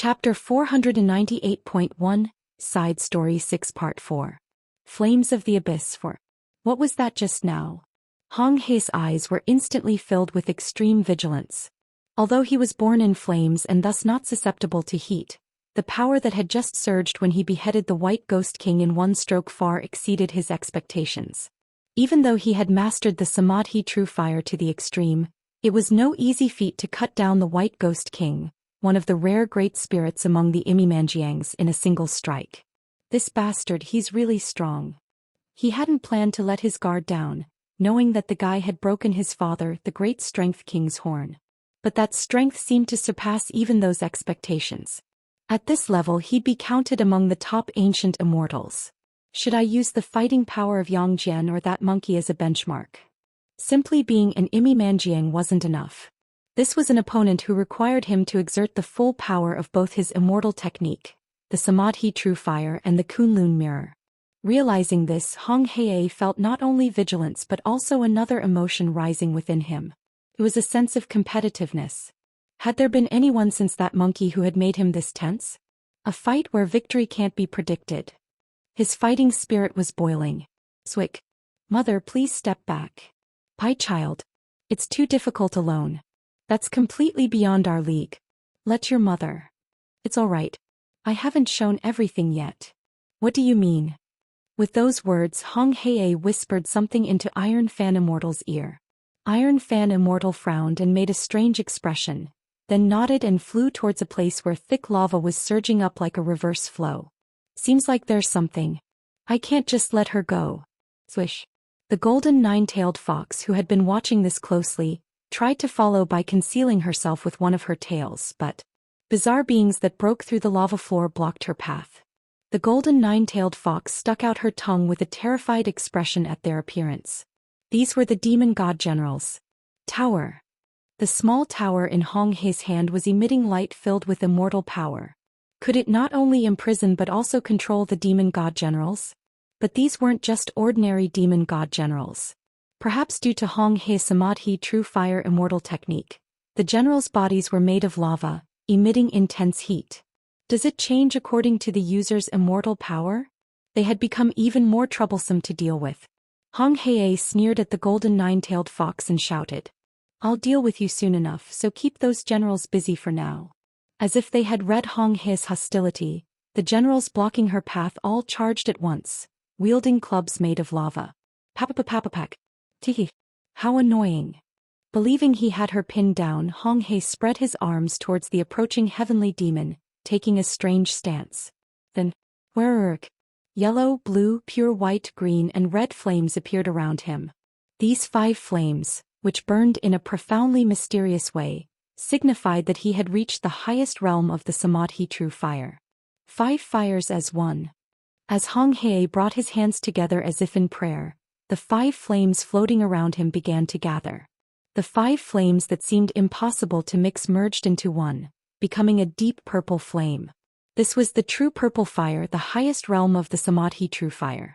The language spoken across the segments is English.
Chapter 498.1, Side Story 6 Part 4. Flames of the Abyss 4. What was that just now? Hong He's eyes were instantly filled with extreme vigilance. Although he was born in flames and thus not susceptible to heat, the power that had just surged when he beheaded the White Ghost King in one stroke far exceeded his expectations. Even though he had mastered the Samadhi True Fire to the extreme, it was no easy feat to cut down the White Ghost King, one of the rare great spirits among the Imimanjiangs, in a single strike. This bastard, he's really strong. He hadn't planned to let his guard down, knowing that the guy had broken his father, the Great Strength King's horn. But that strength seemed to surpass even those expectations. At this level he'd be counted among the top ancient immortals. Should I use the fighting power of Yang Jian or that monkey as a benchmark? Simply being an Imimanjiang wasn't enough. This was an opponent who required him to exert the full power of both his immortal technique, the Samadhi True Fire, and the Kunlun Mirror. Realizing this, Hong He felt not only vigilance but also another emotion rising within him. It was a sense of competitiveness. Had there been anyone since that monkey who had made him this tense? A fight where victory can't be predicted. His fighting spirit was boiling. Swick. Mother, please step back. Pai child. It's too difficult alone. That's completely beyond our league. Let your mother. It's all right. I haven't shown everything yet. What do you mean? With those words, Hong He whispered something into Iron Fan Immortal's ear. Iron Fan Immortal frowned and made a strange expression, then nodded and flew towards a place where thick lava was surging up like a reverse flow. Seems like there's something. I can't just let her go. Swish. The golden nine-tailed fox, who had been watching this closely, tried to follow by concealing herself with one of her tails, but bizarre beings that broke through the lava floor blocked her path. The golden nine-tailed fox stuck out her tongue with a terrified expression at their appearance. These were the demon god generals. Tower. The small tower in Hong He's hand was emitting light filled with immortal power. Could it not only imprison but also control the demon god generals? But these weren't just ordinary demon god generals. Perhaps due to Hong He's Samadhi True Fire immortal technique, the generals' bodies were made of lava, emitting intense heat. Does it change according to the user's immortal power? They had become even more troublesome to deal with. Hong He sneered at the golden nine-tailed fox and shouted, I'll deal with you soon enough, so keep those generals busy for now. As if they had read Hong He's hostility, the generals blocking her path all charged at once, wielding clubs made of lava. Papapapapak. Tee. How annoying. Believing he had her pinned down, Hong He spread his arms towards the approaching heavenly demon, taking a strange stance. Then, where yellow, blue, pure white, green, and red flames appeared around him. These 5 flames, which burned in a profoundly mysterious way, signified that he had reached the highest realm of the Samadhi True Fire. 5 fires as one. As Hong He brought his hands together as if in prayer, the 5 flames floating around him began to gather. The 5 flames that seemed impossible to mix merged into one, becoming a deep purple flame. This was the true purple fire, the highest realm of the Samadhi True Fire.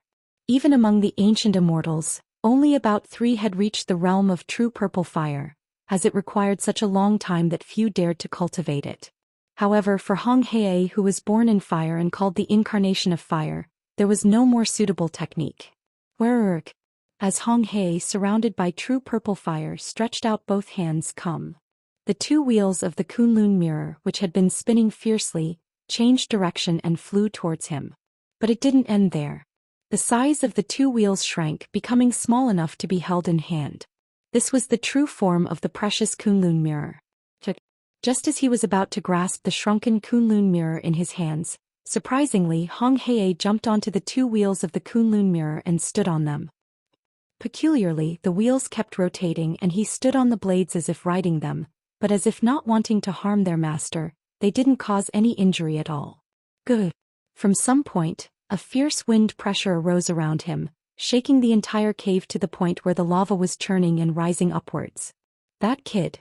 Even among the ancient immortals, only about 3 had reached the realm of true purple fire, as it required such a long time that few dared to cultivate it. However, for Hong He, who was born in fire and called the incarnation of fire, there was no more suitable technique. As Hong He, surrounded by true purple fire, stretched out both hands, the 2 wheels of the Kunlun Mirror, which had been spinning fiercely, changed direction and flew towards him. But it didn't end there. The size of the 2 wheels shrank, becoming small enough to be held in hand. This was the true form of the precious Kunlun Mirror. Just as he was about to grasp the shrunken Kunlun Mirror in his hands, surprisingly, Hong He jumped onto the 2 wheels of the Kunlun Mirror and stood on them. Peculiarly, the wheels kept rotating and he stood on the blades as if riding them, but as if not wanting to harm their master, they didn't cause any injury at all. Good. From some point, a fierce wind pressure arose around him, shaking the entire cave to the point where the lava was churning and rising upwards. That kid.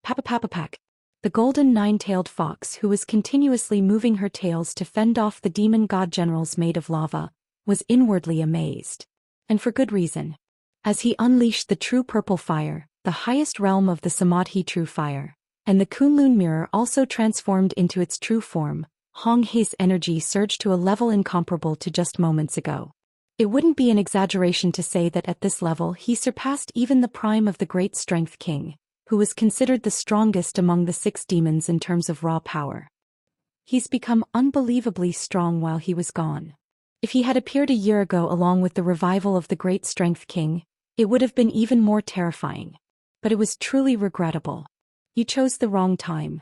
Papapapapak. The golden nine-tailed fox, who was continuously moving her tails to fend off the demon god generals made of lava, was inwardly amazed. And for good reason. As he unleashed the true purple fire, the highest realm of the Samadhi True Fire, and the Kunlun mirror also transformed into its true form. Hong He's energy surged to a level incomparable to just moments ago. It wouldn't be an exaggeration to say that at this level he surpassed even the prime of the Great Strength King, who was considered the strongest among the 6 demons in terms of raw power. He's become unbelievably strong while he was gone. If he had appeared a year ago along with the revival of the Great Strength King, it would have been even more terrifying. But it was truly regrettable. You chose the wrong time.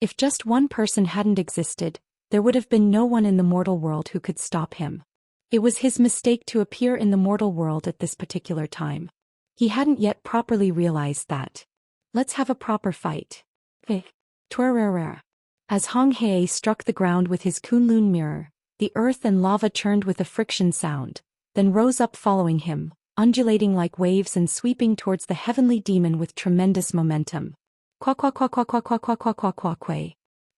If just one person hadn't existed, there would have been no one in the mortal world who could stop him. It was his mistake to appear in the mortal world at this particular time. He hadn't yet properly realized that. Let's have a proper fight. As Hong He struck the ground with his Kunlun mirror, the earth and lava churned with a friction sound, then rose up following him, undulating like waves and sweeping towards the heavenly demon with tremendous momentum.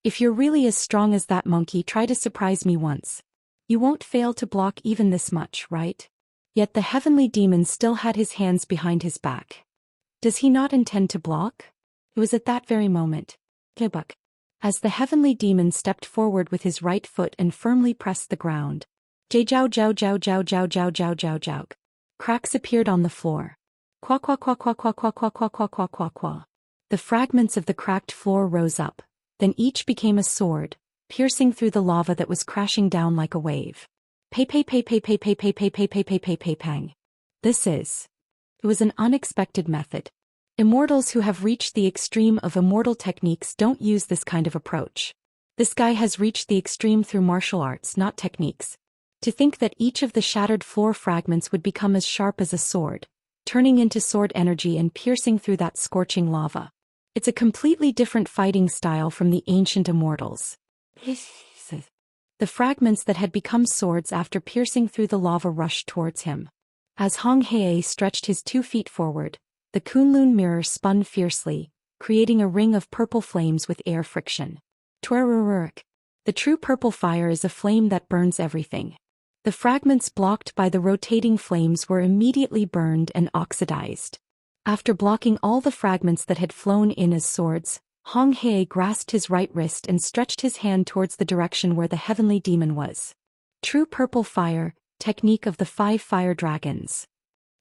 If you're really as strong as that monkey, try to surprise me once. You won't fail to block even this much, right? Yet the heavenly demon still had his hands behind his back. Does he not intend to block? It was at that very moment. As the heavenly demon stepped forward with his right foot and firmly pressed the ground. Cracks appeared on the floor. The fragments of the cracked floor rose up, then each became a sword, piercing through the lava that was crashing down like a wave. Pang. It was an unexpected method. Immortals who have reached the extreme of immortal techniques don't use this kind of approach. This guy has reached the extreme through martial arts, not techniques. To think that each of the shattered floor fragments would become as sharp as a sword, turning into sword energy and piercing through that scorching lava. It's a completely different fighting style from the ancient immortals. The fragments that had become swords after piercing through the lava rushed towards him. As Hong He stretched his 2 feet forward, the Kunlun mirror spun fiercely, creating a ring of purple flames with air friction. The true purple fire is a flame that burns everything. The fragments blocked by the rotating flames were immediately burned and oxidized. After blocking all the fragments that had flown in as swords, Hong He grasped his right wrist and stretched his hand towards the direction where the heavenly demon was. True purple fire, technique of the 5 fire dragons.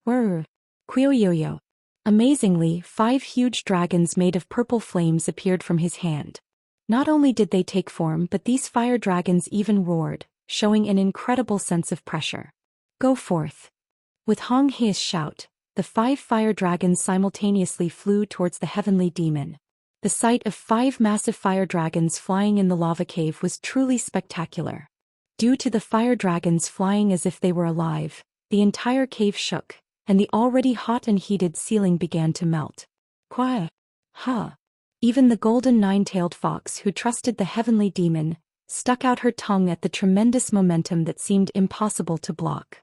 Kuyo-yo-yo. Amazingly, 5 huge dragons made of purple flames appeared from his hand. Not only did they take form, but these fire dragons even roared, showing an incredible sense of pressure. Go forth. With Hong He's shout, the 5 fire dragons simultaneously flew towards the heavenly demon. The sight of 5 massive fire dragons flying in the lava cave was truly spectacular. Due to the fire dragons flying as if they were alive, the entire cave shook, and the already hot and heated ceiling began to melt. Quiet. Even the golden 9-tailed fox, who trusted the heavenly demon, stuck out her tongue at the tremendous momentum that seemed impossible to block.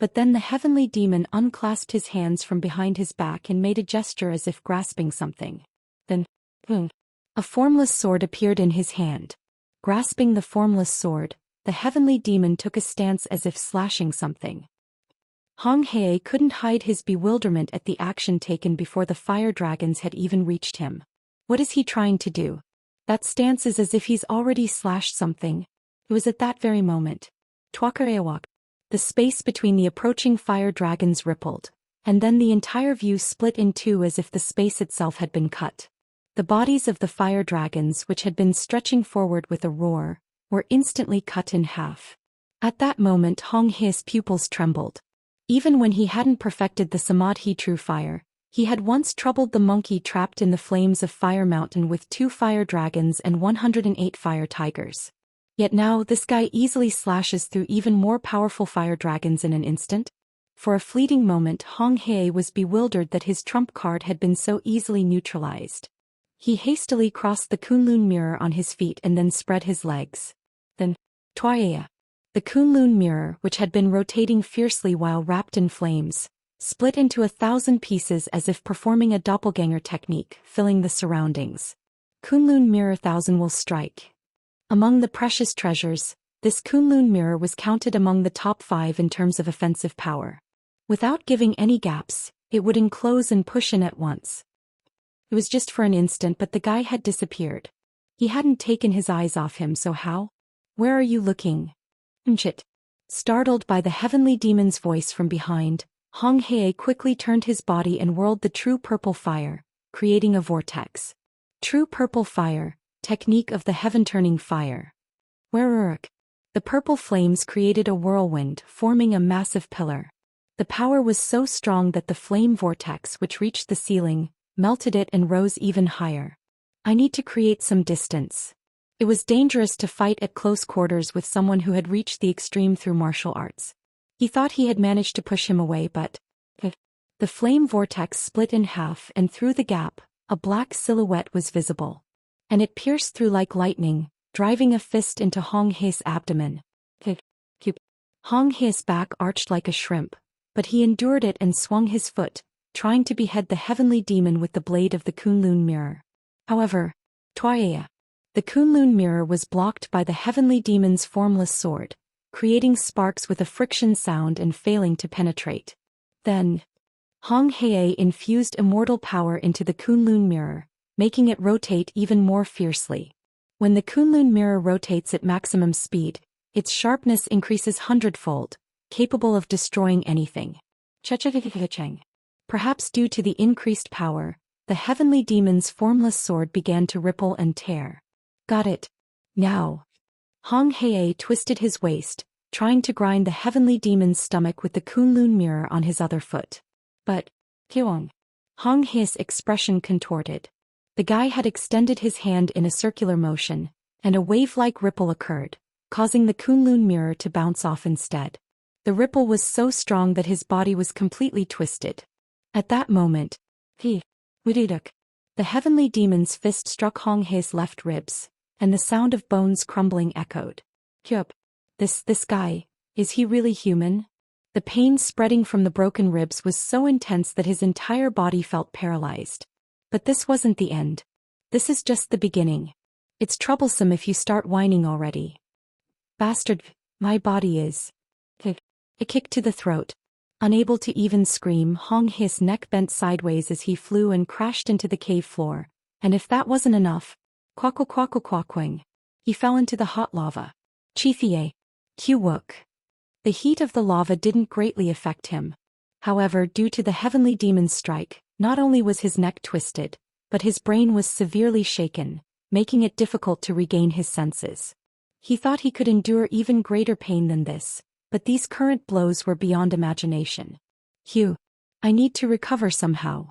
But then the heavenly demon unclasped his hands from behind his back and made a gesture as if grasping something. Then, boom. A formless sword appeared in his hand. Grasping the formless sword, the heavenly demon took a stance as if slashing something. Hong He couldn't hide his bewilderment at the action taken before the fire dragons had even reached him. What is he trying to do? That stance is as if he's already slashed something. It was at that very moment. Twakarewak. The space between the approaching fire dragons rippled, and then the entire view split in 2 as if the space itself had been cut. The bodies of the fire dragons, which had been stretching forward with a roar, were instantly cut in half. At that moment Hong He's pupils trembled. Even when he hadn't perfected the Samadhi true fire, he had once troubled the monkey trapped in the flames of Fire Mountain with 2 fire dragons and 108 fire tigers. Yet now this guy easily slashes through even more powerful fire dragons in an instant. For a fleeting moment Hong He was bewildered that his trump card had been so easily neutralized. He hastily crossed the Kunlun mirror on his feet and then spread his legs. Then, Twaya. The Kunlun mirror, which had been rotating fiercely while wrapped in flames, split into 1,000 pieces as if performing a doppelganger technique, filling the surroundings. Kunlun mirror 1,000 will strike. Among the precious treasures, this Kunlun mirror was counted among the top 5 in terms of offensive power. Without giving any gaps, it would enclose and push in at once. It was just for an instant, but the guy had disappeared. He hadn't taken his eyes off him, so how? Where are you looking? Shit. Startled by the heavenly demon's voice from behind, Hong Hei quickly turned his body and whirled the true purple fire, creating a vortex. True purple fire, technique of the heaven-turning fire. Werurk. The purple flames created a whirlwind, forming a massive pillar. The power was so strong that the flame vortex, which reached the ceiling, melted it and rose even higher. I need to create some distance. It was dangerous to fight at close quarters with someone who had reached the extreme through martial arts. He thought he had managed to push him away, but the flame vortex split in half, and through the gap, a black silhouette was visible. And it pierced through like lightning, driving a fist into Hong Hei's abdomen. Hong Hei's back arched like a shrimp, but he endured it and swung his foot, trying to behead the heavenly demon with the blade of the Kunlun mirror. However, the Kunlun mirror was blocked by the heavenly demon's formless sword, creating sparks with a friction sound and failing to penetrate. Then, Hong Hei infused immortal power into the Kunlun mirror, making it rotate even more fiercely. When the Kunlun mirror rotates at maximum speed, its sharpness increases hundredfold, capable of destroying anything. Perhaps due to the increased power, the heavenly demon's formless sword began to ripple and tear. Got it. Now. Hong Hei twisted his waist, trying to grind the heavenly demon's stomach with the Kunlun mirror on his other foot. But, Hong Hei's expression contorted. The guy had extended his hand in a circular motion, and a wave-like ripple occurred, causing the Kunlun mirror to bounce off instead. The ripple was so strong that his body was completely twisted. At that moment, the heavenly demon's fist struck Hong Hei's left ribs, and the sound of bones crumbling echoed. This guy, is he really human? The pain spreading from the broken ribs was so intense that his entire body felt paralyzed. But this wasn't the end. This is just the beginning. It's troublesome if you start whining already. Bastard, my body is. A kick to the throat. Unable to even scream, Hong Hei's neck bent sideways as he flew and crashed into the cave floor, and if that wasn't enough, quack-quack-quack-quack-quang, he fell into the hot lava. Chifie. Q-wook. The heat of the lava didn't greatly affect him. However, due to the heavenly demon's strike, not only was his neck twisted, but his brain was severely shaken, making it difficult to regain his senses. He thought he could endure even greater pain than this, but these current blows were beyond imagination. I need to recover somehow.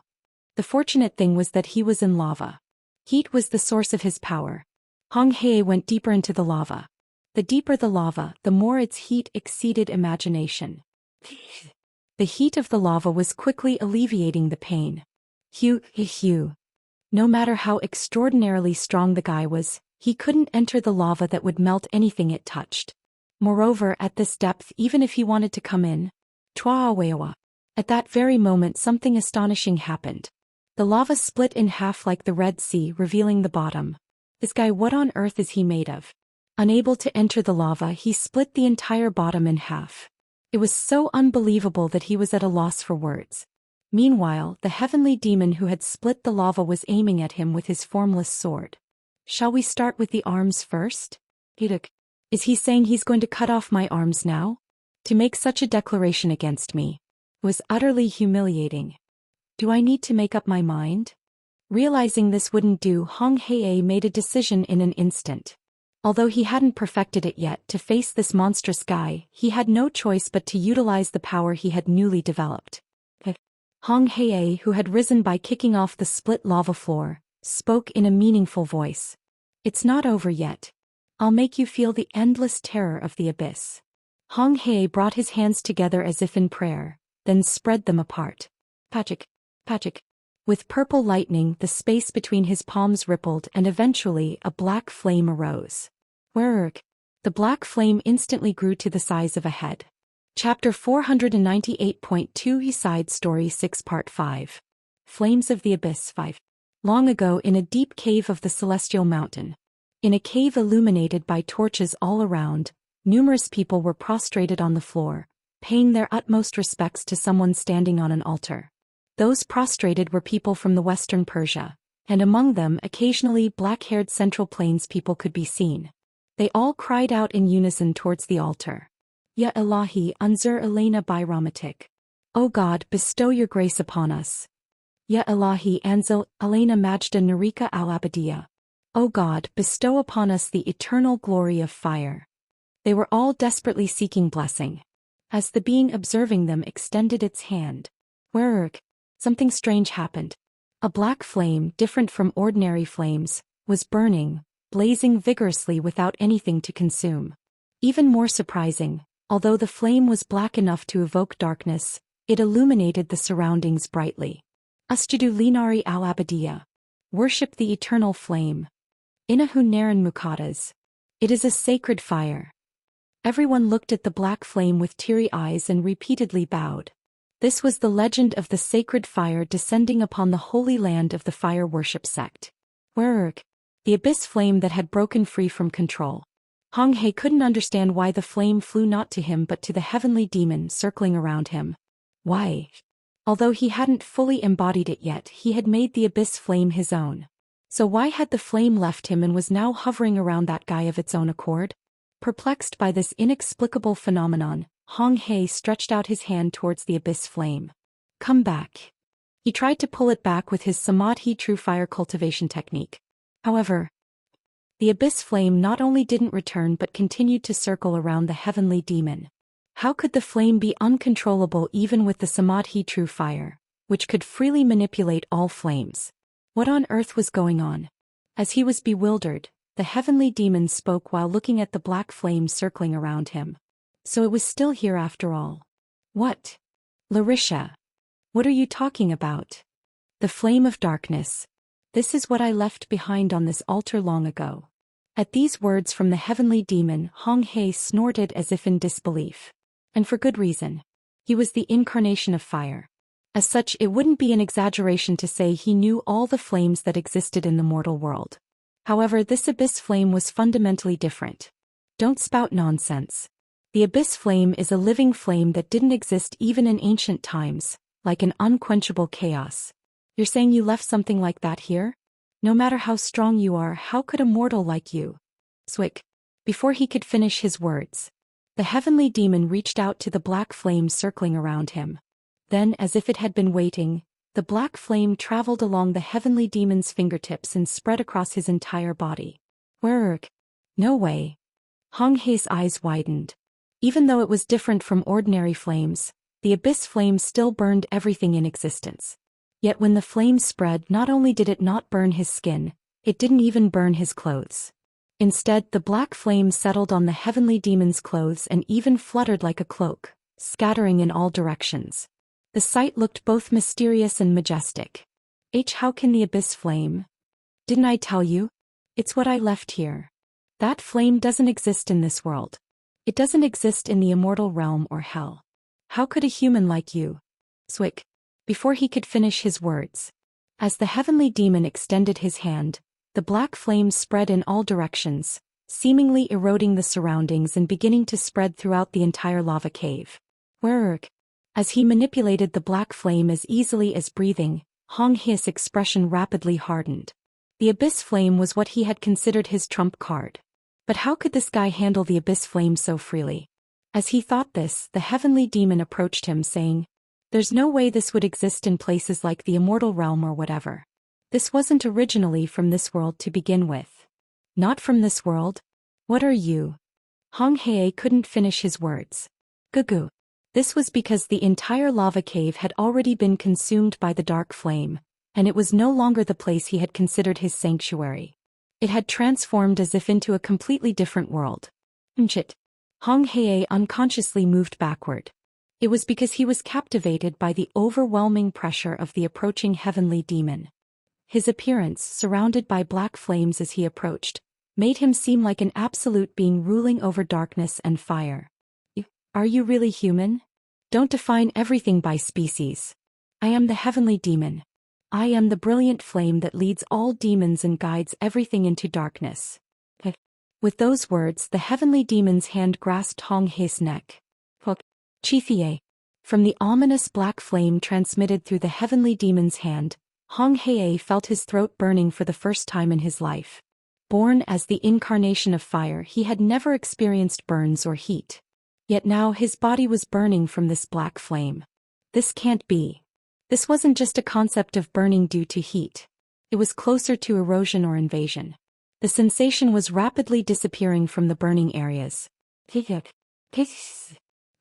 The fortunate thing was that he was in lava. Heat was the source of his power. Hong Hei went deeper into the lava. The deeper the lava, the more its heat exceeded imagination. The heat of the lava was quickly alleviating the pain. No matter how extraordinarily strong the guy was, he couldn't enter the lava that would melt anything it touched. Moreover, at this depth, even if he wanted to come in, at that very moment something astonishing happened. The lava split in half like the Red Sea, revealing the bottom. This guy, what on earth is he made of? Unable to enter the lava, he split the entire bottom in half. It was so unbelievable that he was at a loss for words. Meanwhile, the heavenly demon who had split the lava was aiming at him with his formless sword. Shall we start with the arms first? Is he saying he's going to cut off my arms now? To make such a declaration against me was utterly humiliating. Do I need to make up my mind? Realizing this wouldn't do, Hong Hei made a decision in an instant. Although he hadn't perfected it yet, to face this monstrous guy, he had no choice but to utilize the power he had newly developed. Hong Hei, who had risen by kicking off the split lava floor, spoke in a meaningful voice. It's not over yet. I'll make you feel the endless terror of the abyss. Hong Hei brought his hands together as if in prayer, then spread them apart. Pachik. With purple lightning, the space between his palms rippled and eventually a black flame arose. The black flame instantly grew to the size of a head. Chapter 498.2 Side Story 6 Part 5. Flames of the Abyss 5. Long ago, in a deep cave of the Celestial Mountain. In a cave illuminated by torches all around, numerous people were prostrated on the floor, paying their utmost respects to someone standing on an altar. Those prostrated were people from the Western Persia, and among them occasionally black-haired Central Plains people could be seen. They all cried out in unison towards the altar. Ya Ilahi Anzur Elena Bayramatik. O God, bestow your grace upon us. Ya Ilahi Anzil Elena Majda Narika al-Abadiyya. O God, bestow upon us the eternal glory of fire. They were all desperately seeking blessing. As the being observing them extended its hand, something strange happened. A black flame, different from ordinary flames, was burning, blazing vigorously without anything to consume. Even more surprising, although the flame was black enough to evoke darkness, it illuminated the surroundings brightly. Usjudu linari al-Abadiyya. Worship the eternal flame. Inahu naran muqaddas. It is a sacred fire. Everyone looked at the black flame with teary eyes and repeatedly bowed. This was the legend of the sacred fire descending upon the holy land of the fire worship sect. The abyss flame that had broken free from control. Hong He couldn't understand why the flame flew not to him but to the heavenly demon circling around him. Why? Although he hadn't fully embodied it yet, he had made the abyss flame his own. So why had the flame left him and was now hovering around that guy of its own accord? Perplexed by this inexplicable phenomenon, Hong He stretched out his hand towards the abyss flame. Come back. He tried to pull it back with his Samadhi true fire cultivation technique. However, the abyss flame not only didn't return but continued to circle around the heavenly demon. How could the flame be uncontrollable even with the Samadhi true fire, which could freely manipulate all flames? What on earth was going on? As he was bewildered, the heavenly demon spoke while looking at the black flame circling around him. So it was still here after all. What? Larisha. What are you talking about? The flame of darkness. This is what I left behind on this altar long ago. At these words from the heavenly demon, Hong He snorted as if in disbelief. And for good reason. He was the incarnation of fire. As such, it wouldn't be an exaggeration to say he knew all the flames that existed in the mortal world. However, this abyss flame was fundamentally different. Don't spout nonsense. The abyss flame is a living flame that didn't exist even in ancient times, like an unquenchable chaos. You're saying you left something like that here? No matter how strong you are, how could a mortal like you? Swick. Before he could finish his words, the heavenly demon reached out to the black flame circling around him. Then, as if it had been waiting, the black flame traveled along the heavenly demon's fingertips and spread across his entire body. No way. Hong He's eyes widened. Even though it was different from ordinary flames, the abyss flame still burned everything in existence. Yet when the flame spread, not only did it not burn his skin, it didn't even burn his clothes. Instead, the black flame settled on the heavenly demon's clothes and even fluttered like a cloak, scattering in all directions. The sight looked both mysterious and majestic. How can the abyss flame? Didn't I tell you? It's what I left here. That flame doesn't exist in this world. It doesn't exist in the immortal realm or hell. How could a human like you? Swick. Before he could finish his words. As the heavenly demon extended his hand, the black flame spread in all directions, seemingly eroding the surroundings and beginning to spread throughout the entire lava cave. As he manipulated the black flame as easily as breathing, Hong He's expression rapidly hardened. The abyss flame was what he had considered his trump card. But how could this guy handle the abyss flame so freely? As he thought this, the heavenly demon approached him saying, "There's no way this would exist in places like the immortal realm or whatever. This wasn't originally from this world to begin with." Not from this world? What are you? Hong He couldn't finish his words. Gugu. This was because the entire lava cave had already been consumed by the dark flame, and it was no longer the place he had considered his sanctuary. It had transformed as if into a completely different world. Mchit. Hong He unconsciously moved backward. It was because he was captivated by the overwhelming pressure of the approaching heavenly demon. His appearance, surrounded by black flames as he approached, made him seem like an absolute being ruling over darkness and fire. Are you really human? Don't define everything by species. I am the heavenly demon. I am the brilliant flame that leads all demons and guides everything into darkness. With those words, the heavenly demon's hand grasped Hong He's neck. Chithie. From the ominous black flame transmitted through the heavenly demon's hand, Hong Hei felt his throat burning for the first time in his life. Born as the incarnation of fire, he had never experienced burns or heat. Yet now his body was burning from this black flame. This can't be. This wasn't just a concept of burning due to heat. It was closer to erosion or invasion. The sensation was rapidly disappearing from the burning areas.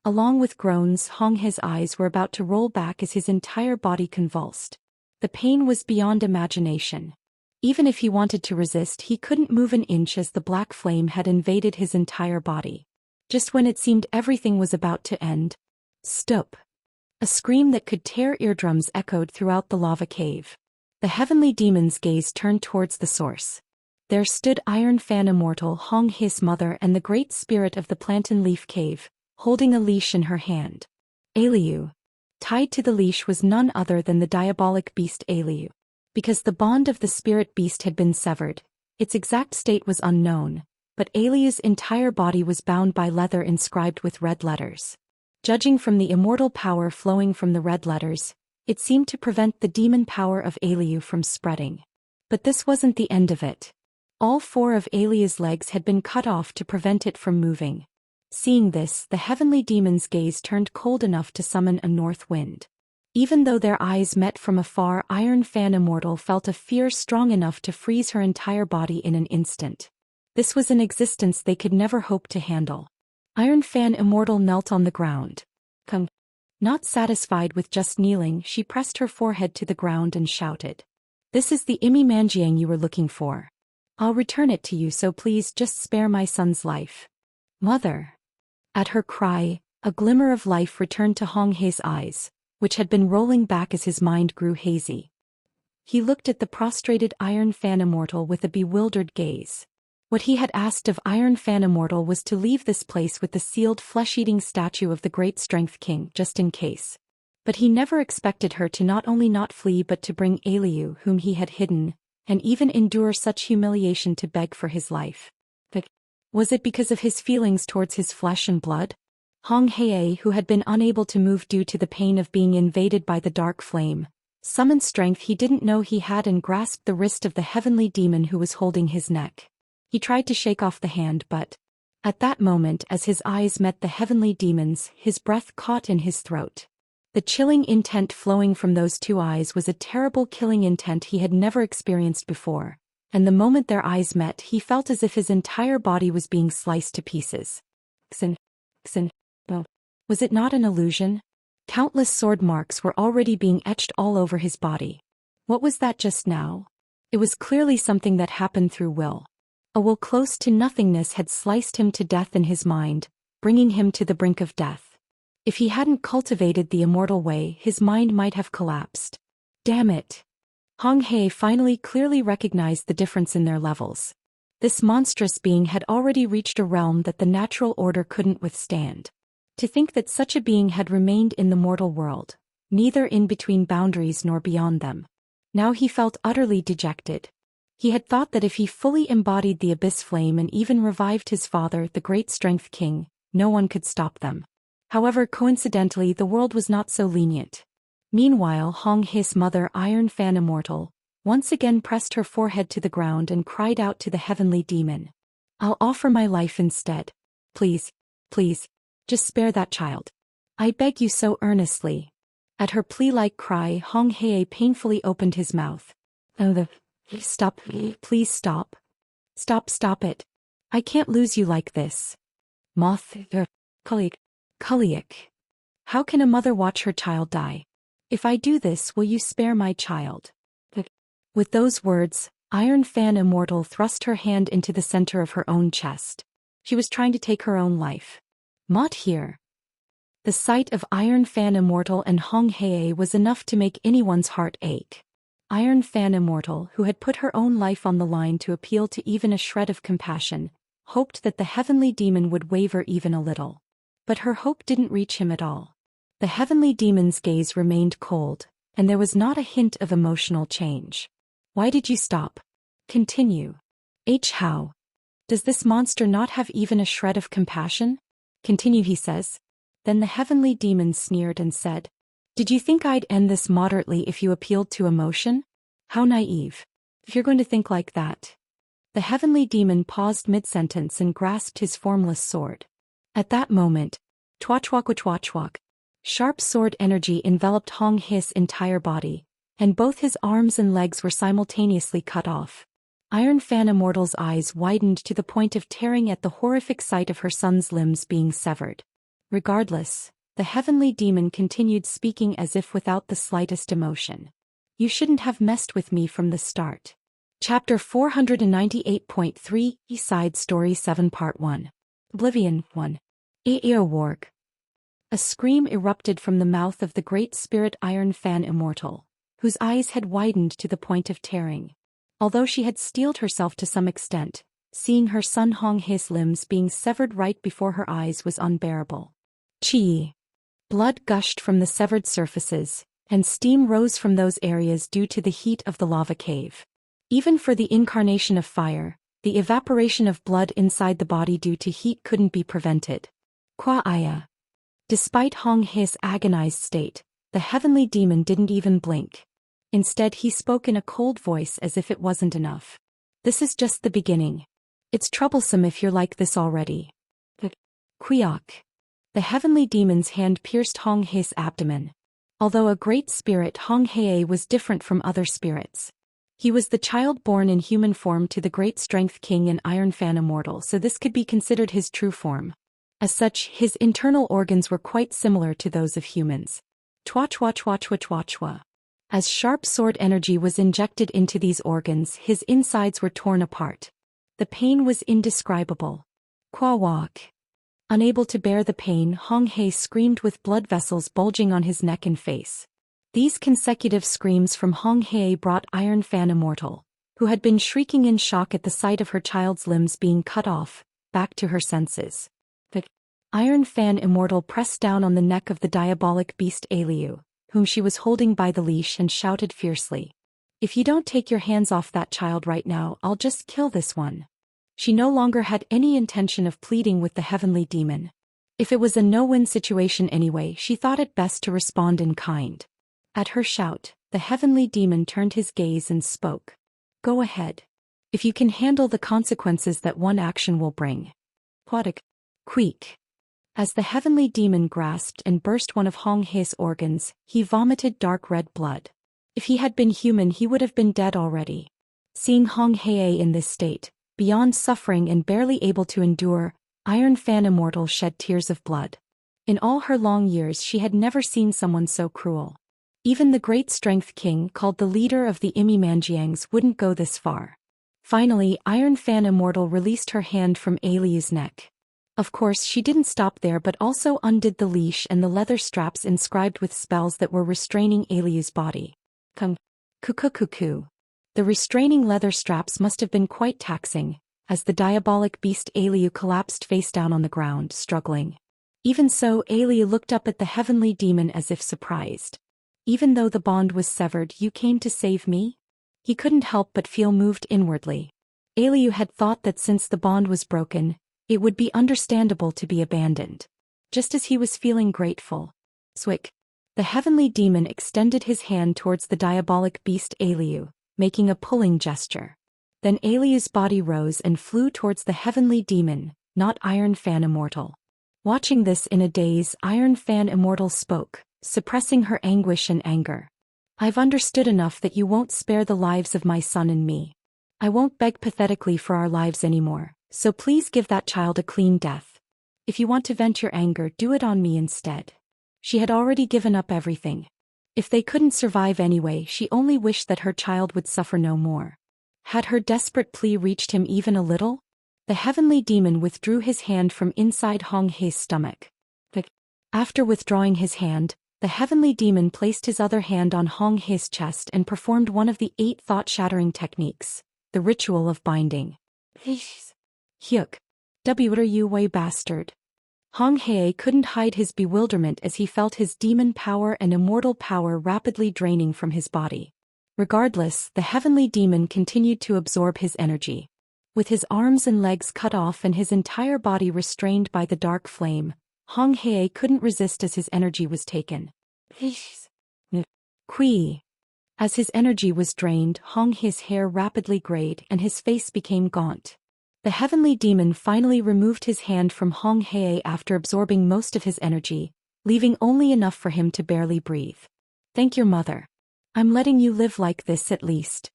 Along with groans, Hong He's eyes were about to roll back as his entire body convulsed. The pain was beyond imagination. Even if he wanted to resist, he couldn't move an inch as the black flame had invaded his entire body. Just when it seemed everything was about to end, stop! A scream that could tear eardrums echoed throughout the lava cave. The heavenly demon's gaze turned towards the source. There stood Iron Fan Immortal, Hong He's mother, and the great spirit of the Plantain Leaf Cave, holding a leash in her hand. Aliu. Tied to the leash was none other than the diabolic beast Aliu. Because the bond of the spirit beast had been severed, its exact state was unknown, but Aliu's entire body was bound by leather inscribed with red letters. Judging from the immortal power flowing from the red letters, it seemed to prevent the demon power of Aliu from spreading. But this wasn't the end of it. All 4 of Aliu's legs had been cut off to prevent it from moving. Seeing this, the heavenly demon's gaze turned cold enough to summon a north wind. Even though their eyes met from afar, Iron Fan Immortal felt a fear strong enough to freeze her entire body in an instant. This was an existence they could never hope to handle. Iron Fan Immortal knelt on the ground. Not satisfied with just kneeling, she pressed her forehead to the ground and shouted. "This is the Imi Manjiang you were looking for. I'll return it to you, so please just spare my son's life." Mother. At her cry, a glimmer of life returned to Hong He's eyes, which had been rolling back as his mind grew hazy. He looked at the prostrated Iron Fan Immortal with a bewildered gaze. What he had asked of Iron Fan Immortal was to leave this place with the sealed flesh-eating statue of the Great Strength King, just in case. But he never expected her to not only not flee but to bring Aliu, whom he had hidden, and even endure such humiliation to beg for his life. But was it because of his feelings towards his flesh and blood? Hong Hei, who had been unable to move due to the pain of being invaded by the dark flame, summoned strength he didn't know he had and grasped the wrist of the heavenly demon who was holding his neck. He tried to shake off the hand, but at that moment, as his eyes met the heavenly demon's, his breath caught in his throat. The chilling intent flowing from those 2 eyes was a terrible killing intent he had never experienced before, and the moment their eyes met, he felt as if his entire body was being sliced to pieces. Was it not an illusion? Countless sword marks were already being etched all over his body. What was that just now? It was clearly something that happened through will. A will close to nothingness had sliced him to death in his mind, bringing him to the brink of death. If he hadn't cultivated the immortal way, his mind might have collapsed. Damn it! Hong Hei finally clearly recognized the difference in their levels. This monstrous being had already reached a realm that the natural order couldn't withstand. To think that such a being had remained in the mortal world, neither in between boundaries nor beyond them. Now he felt utterly dejected. He had thought that if he fully embodied the abyss flame and even revived his father, the Great Strength King, no one could stop them. However, coincidentally, the world was not so lenient. Meanwhile, Hong He's mother, Iron Fan Immortal, once again pressed her forehead to the ground and cried out to the heavenly demon. "I'll offer my life instead. Please, please, just spare that child. I beg you so earnestly." At her plea-like cry, Hong Hei painfully opened his mouth. Stop, please stop. Stop it. I can't lose you like this. Kuliak. How can a mother watch her child die? If I do this, will you spare my child? With those words, Iron Fan Immortal thrust her hand into the center of her own chest. She was trying to take her own life. Not here. The sight of Iron Fan Immortal and Hong Hei was enough to make anyone's heart ache. Iron Fan Immortal, who had put her own life on the line to appeal to even a shred of compassion, hoped that the heavenly demon would waver even a little. But her hope didn't reach him at all. The heavenly demon's gaze remained cold, and there was not a hint of emotional change. Why did you stop? Continue. How? Does this monster not have even a shred of compassion? Continue, he says. Then the heavenly demon sneered and said, "Did you think I'd end this moderately if you appealed to emotion? How naive. If you're going to think like that. The heavenly demon paused mid-sentence and grasped his formless sword. At that moment, twatchwak, sharp sword energy enveloped Hong He's entire body, and both his arms and legs were simultaneously cut off. Iron Fan Immortal's eyes widened to the point of tearing at the horrific sight of her son's limbs being severed. Regardless, the heavenly demon continued speaking as if without the slightest emotion. You shouldn't have messed with me from the start. Chapter 498.3 Side Story 7 Part 1 Oblivion 1 Eorg. A scream erupted from the mouth of the great spirit Iron Fan Immortal, whose eyes had widened to the point of tearing. Although she had steeled herself to some extent, seeing her son Hong He's limbs being severed right before her eyes was unbearable. Chi. Blood gushed from the severed surfaces, and steam rose from those areas due to the heat of the lava cave. Even for the incarnation of fire, the evaporation of blood inside the body due to heat couldn't be prevented. Kwa Aya. Despite Hong He's agonized state, the heavenly demon didn't even blink. Instead, he spoke in a cold voice as if it wasn't enough. This is just the beginning. It's troublesome if you're like this already. Quiok. The heavenly demon's hand pierced Hong He's abdomen. Although a great spirit, Hong He was different from other spirits. He was the child born in human form to the great strength king and Iron Fan Immortal, so this could be considered his true form. As such, his internal organs were quite similar to those of humans. Twatchwa. As sharp sword energy was injected into these organs, his insides were torn apart. The pain was indescribable. Kwawak. Unable to bear the pain, Hong He screamed with blood vessels bulging on his neck and face. These consecutive screams from Hong He brought Iron Fan Immortal, who had been shrieking in shock at the sight of her child's limbs being cut off, back to her senses. The Iron Fan Immortal pressed down on the neck of the diabolic beast Aliu, whom she was holding by the leash, and shouted fiercely. If you don't take your hands off that child right now, I'll just kill this one. She no longer had any intention of pleading with the heavenly demon. If it was a no-win situation anyway, she thought it best to respond in kind. At her shout, the heavenly demon turned his gaze and spoke. Go ahead. If you can handle the consequences that one action will bring. Quadik. Queek. As the heavenly demon grasped and burst one of Hong He's organs, he vomited dark red blood. If he had been human, he would have been dead already. Seeing Hong He in this state, beyond suffering and barely able to endure, Iron Fan Immortal shed tears of blood. In all her long years, she had never seen someone so cruel. Even the great strength king, called the leader of the Imimanjiangs, wouldn't go this far. Finally, Iron Fan Immortal released her hand from Aliu's neck. Of course, she didn't stop there but also undid the leash and the leather straps inscribed with spells that were restraining Aliu's body. Cuckoo. The restraining leather straps must have been quite taxing, as the diabolic beast Aliu collapsed face down on the ground, struggling. Even so, Aliu looked up at the heavenly demon as if surprised. Even though the bond was severed, you came to save me? He couldn't help but feel moved inwardly. Aliu had thought that since the bond was broken, it would be understandable to be abandoned. Just as he was feeling grateful. Swick. The heavenly demon extended his hand towards the diabolic beast Aliu, making a pulling gesture. Then Aliu's body rose and flew towards the heavenly demon, not Iron Fan Immortal. Watching this in a daze, Iron Fan Immortal spoke, suppressing her anguish and anger. I've understood enough that you won't spare the lives of my son and me. I won't beg pathetically for our lives anymore, so please give that child a clean death. If you want to vent your anger, do it on me instead. She had already given up everything. If they couldn't survive anyway, she only wished that her child would suffer no more. Had her desperate plea reached him even a little? The heavenly demon withdrew his hand from inside Hong He's stomach. After withdrawing his hand, the heavenly demon placed his other hand on Hong He's chest and performed one of the 8 thought-shattering techniques, the ritual of binding. Hyuk. Wru bastard. Hong He couldn't hide his bewilderment as he felt his demon power and immortal power rapidly draining from his body. Regardless, the heavenly demon continued to absorb his energy. With his arms and legs cut off and his entire body restrained by the dark flame, Hong He couldn't resist as his energy was taken. Kui. As his energy was drained, Hong He's hair rapidly grayed and his face became gaunt. The heavenly demon finally removed his hand from Hong He after absorbing most of his energy, leaving only enough for him to barely breathe. Thank your mother. I'm letting you live like this at least.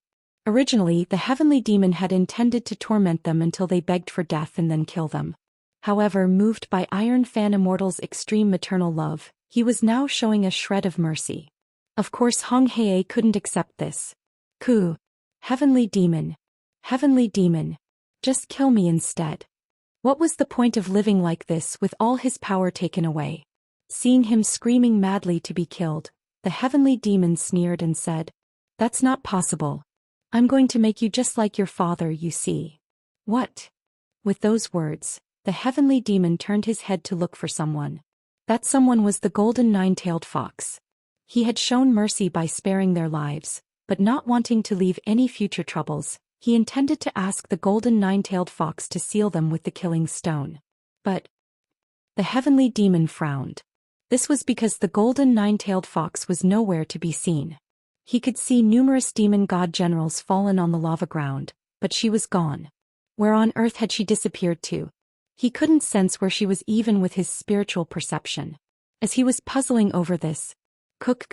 Originally, the heavenly demon had intended to torment them until they begged for death and then kill them. However, moved by Iron Fan Immortal's extreme maternal love, he was now showing a shred of mercy. Of course Hong He couldn't accept this. Ku. Heavenly demon. Heavenly demon. Just kill me instead. What was the point of living like this with all his power taken away? Seeing him screaming madly to be killed, the heavenly demon sneered and said, "That's not possible. I'm going to make you just like your father, you see." What? With those words, the heavenly demon turned his head to look for someone. That someone was the golden nine-tailed fox. He had shown mercy by sparing their lives, but not wanting to leave any future troubles, he intended to ask the golden nine-tailed fox to seal them with the killing stone. But the heavenly demon frowned. This was because the golden nine-tailed fox was nowhere to be seen. He could see numerous demon god generals fallen on the lava ground, but she was gone. Where on earth had she disappeared to? He couldn't sense where she was even with his spiritual perception. As he was puzzling over this, Cook.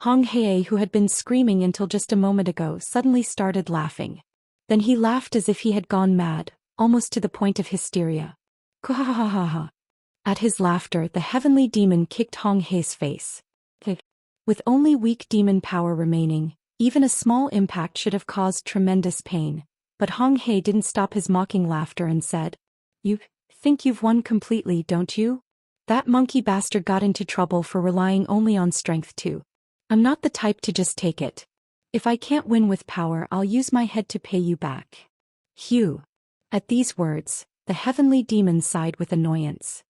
Hong He, who had been screaming until just a moment ago, suddenly started laughing. Then he laughed as if he had gone mad, almost to the point of hysteria. Kuhahahaha. At his laughter, the heavenly demon kicked Hong He's face. With only weak demon power remaining, even a small impact should have caused tremendous pain. But Hong He didn't stop his mocking laughter and said, "You think you've won completely, don't you? That monkey bastard got into trouble for relying only on strength too. I'm not the type to just take it. If I can't win with power, I'll use my head to pay you back." Hugh. At these words, the heavenly demon sighed with annoyance.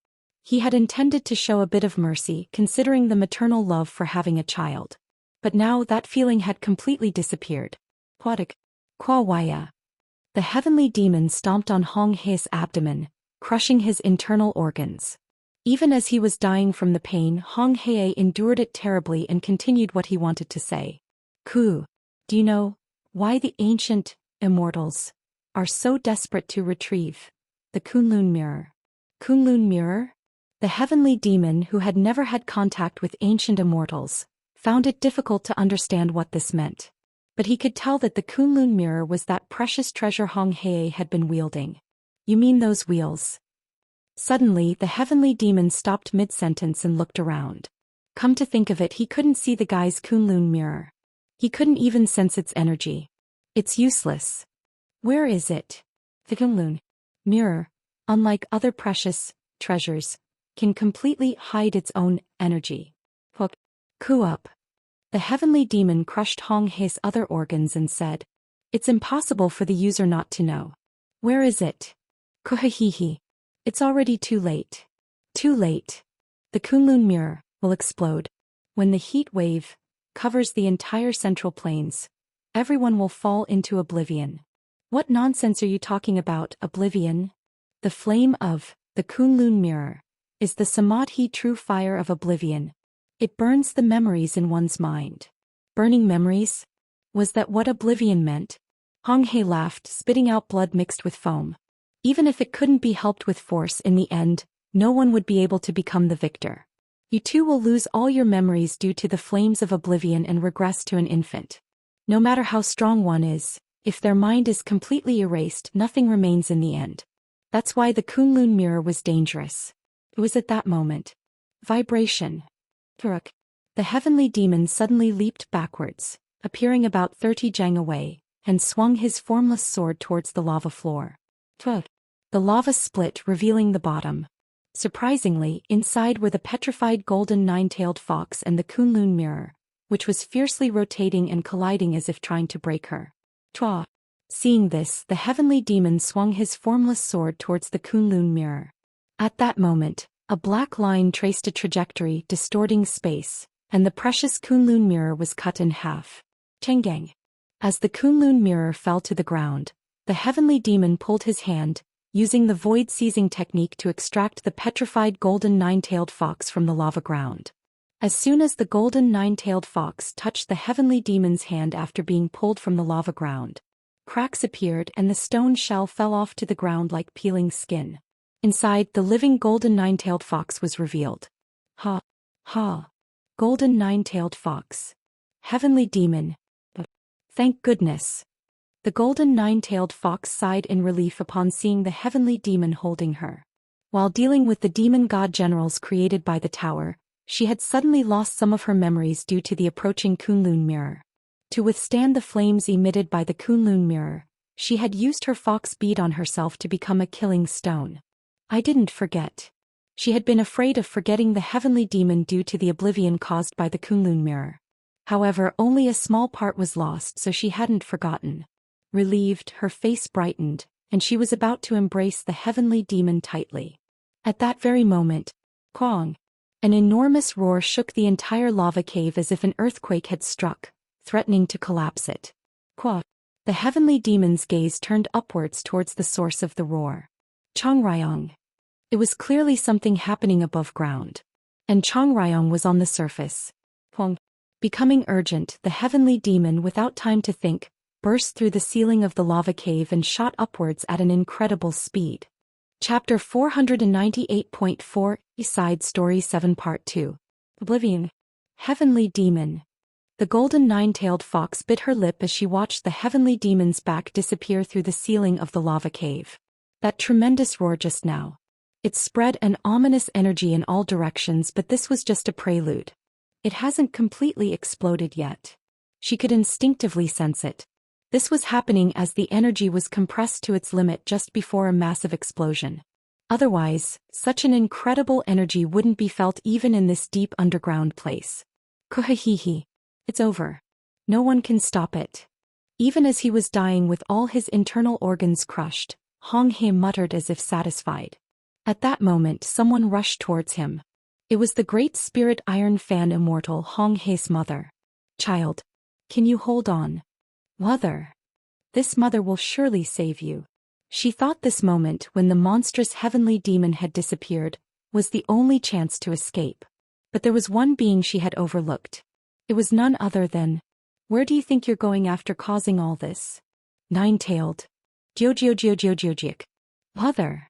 He had intended to show a bit of mercy, considering the maternal love for having a child. But now that feeling had completely disappeared. Kwawaya. The heavenly demon stomped on Hong He's abdomen, crushing his internal organs. Even as he was dying from the pain, Hong He endured it terribly and continued what he wanted to say. Do you know why the ancient immortals are so desperate to retrieve the Kunlun mirror? Kunlun mirror? The heavenly demon, who had never had contact with ancient immortals, found it difficult to understand what this meant. But he could tell that the Kunlun mirror was that precious treasure Hong He had been wielding. You mean those wheels? Suddenly, the heavenly demon stopped mid-sentence and looked around. Come to think of it, he couldn't see the guy's Kunlun mirror. He couldn't even sense its energy. It's useless. Where is it? The Kunlun mirror, unlike other precious treasures, can completely hide its own energy. Up. The heavenly demon crushed Hong He's other organs and said, "It's impossible for the user not to know. Where is it?" Kuhahihi. It's already too late. Too late. The Kunlun mirror will explode. When the heat wave covers the entire Central Plains, everyone will fall into oblivion. What nonsense are you talking about, oblivion? The flame of the Kunlun mirror is the Samadhi true fire of oblivion. It burns the memories in one's mind. Burning memories? Was that what oblivion meant? Hong He laughed, spitting out blood mixed with foam. Even if it couldn't be helped with force in the end, no one would be able to become the victor. You too will lose all your memories due to the flames of oblivion and regress to an infant. No matter how strong one is, if their mind is completely erased, nothing remains in the end. That's why the Kunlun mirror was dangerous. It was at that moment. Vibration. Turuk. The heavenly demon suddenly leaped backwards, appearing about 30 jang away, and swung his formless sword towards the lava floor. Turuk. The lava split, revealing the bottom. Surprisingly, inside were the petrified golden nine-tailed fox and the Kunlun mirror, which was fiercely rotating and colliding as if trying to break her. Twa. Seeing this, the heavenly demon swung his formless sword towards the Kunlun mirror. At that moment, a black line traced a trajectory, distorting space, and the precious Kunlun mirror was cut in half. Chengang. As the Kunlun mirror fell to the ground, the heavenly demon pulled his hand, using the void seizing technique to extract the petrified golden nine-tailed fox from the lava ground. As soon as the golden nine-tailed fox touched the heavenly demon's hand after being pulled from the lava ground, cracks appeared and the stone shell fell off to the ground like peeling skin. Inside, the living golden nine-tailed fox was revealed. Ha! Ha! Golden nine-tailed fox. Heavenly demon. Thank goodness. The golden nine-tailed fox sighed in relief upon seeing the heavenly demon holding her. While dealing with the demon god generals created by the tower, she had suddenly lost some of her memories due to the approaching Kunlun mirror. To withstand the flames emitted by the Kunlun mirror, she had used her fox bead on herself to become a killing stone. I didn't forget. She had been afraid of forgetting the heavenly demon due to the oblivion caused by the Kunlun mirror. However, only a small part was lost, so she hadn't forgotten. Relieved, her face brightened, and she was about to embrace the heavenly demon tightly. At that very moment, Kwang! An enormous roar shook the entire lava cave as if an earthquake had struck, threatening to collapse it. Kwa! The heavenly demon's gaze turned upwards towards the source of the roar. Changryong! It was clearly something happening above ground. And Changryong was on the surface. Kwang! Becoming urgent, the heavenly demon, without time to think, burst through the ceiling of the lava cave and shot upwards at an incredible speed. Chapter 498.4, Side Story 7 Part 2. Oblivion. Heavenly Demon. The golden nine-tailed fox bit her lip as she watched the heavenly demon's back disappear through the ceiling of the lava cave. That tremendous roar just now. It spread an ominous energy in all directions, but this was just a prelude. It hasn't completely exploded yet. She could instinctively sense it. This was happening as the energy was compressed to its limit just before a massive explosion. Otherwise, such an incredible energy wouldn't be felt even in this deep underground place. Kuhahihi. It's over. No one can stop it. Even as he was dying with all his internal organs crushed, Hong He muttered as if satisfied. At that moment, someone rushed towards him. It was the great spirit Iron Fan immortal Hong He's mother. Child. Can you hold on? Mother. This mother will surely save you. She thought this moment, when the monstrous heavenly demon had disappeared, was the only chance to escape. But there was one being she had overlooked. It was none other than... Where do you think you're going after causing all this? Nine-tailed. Jiojiojiojiojiojik. Mother.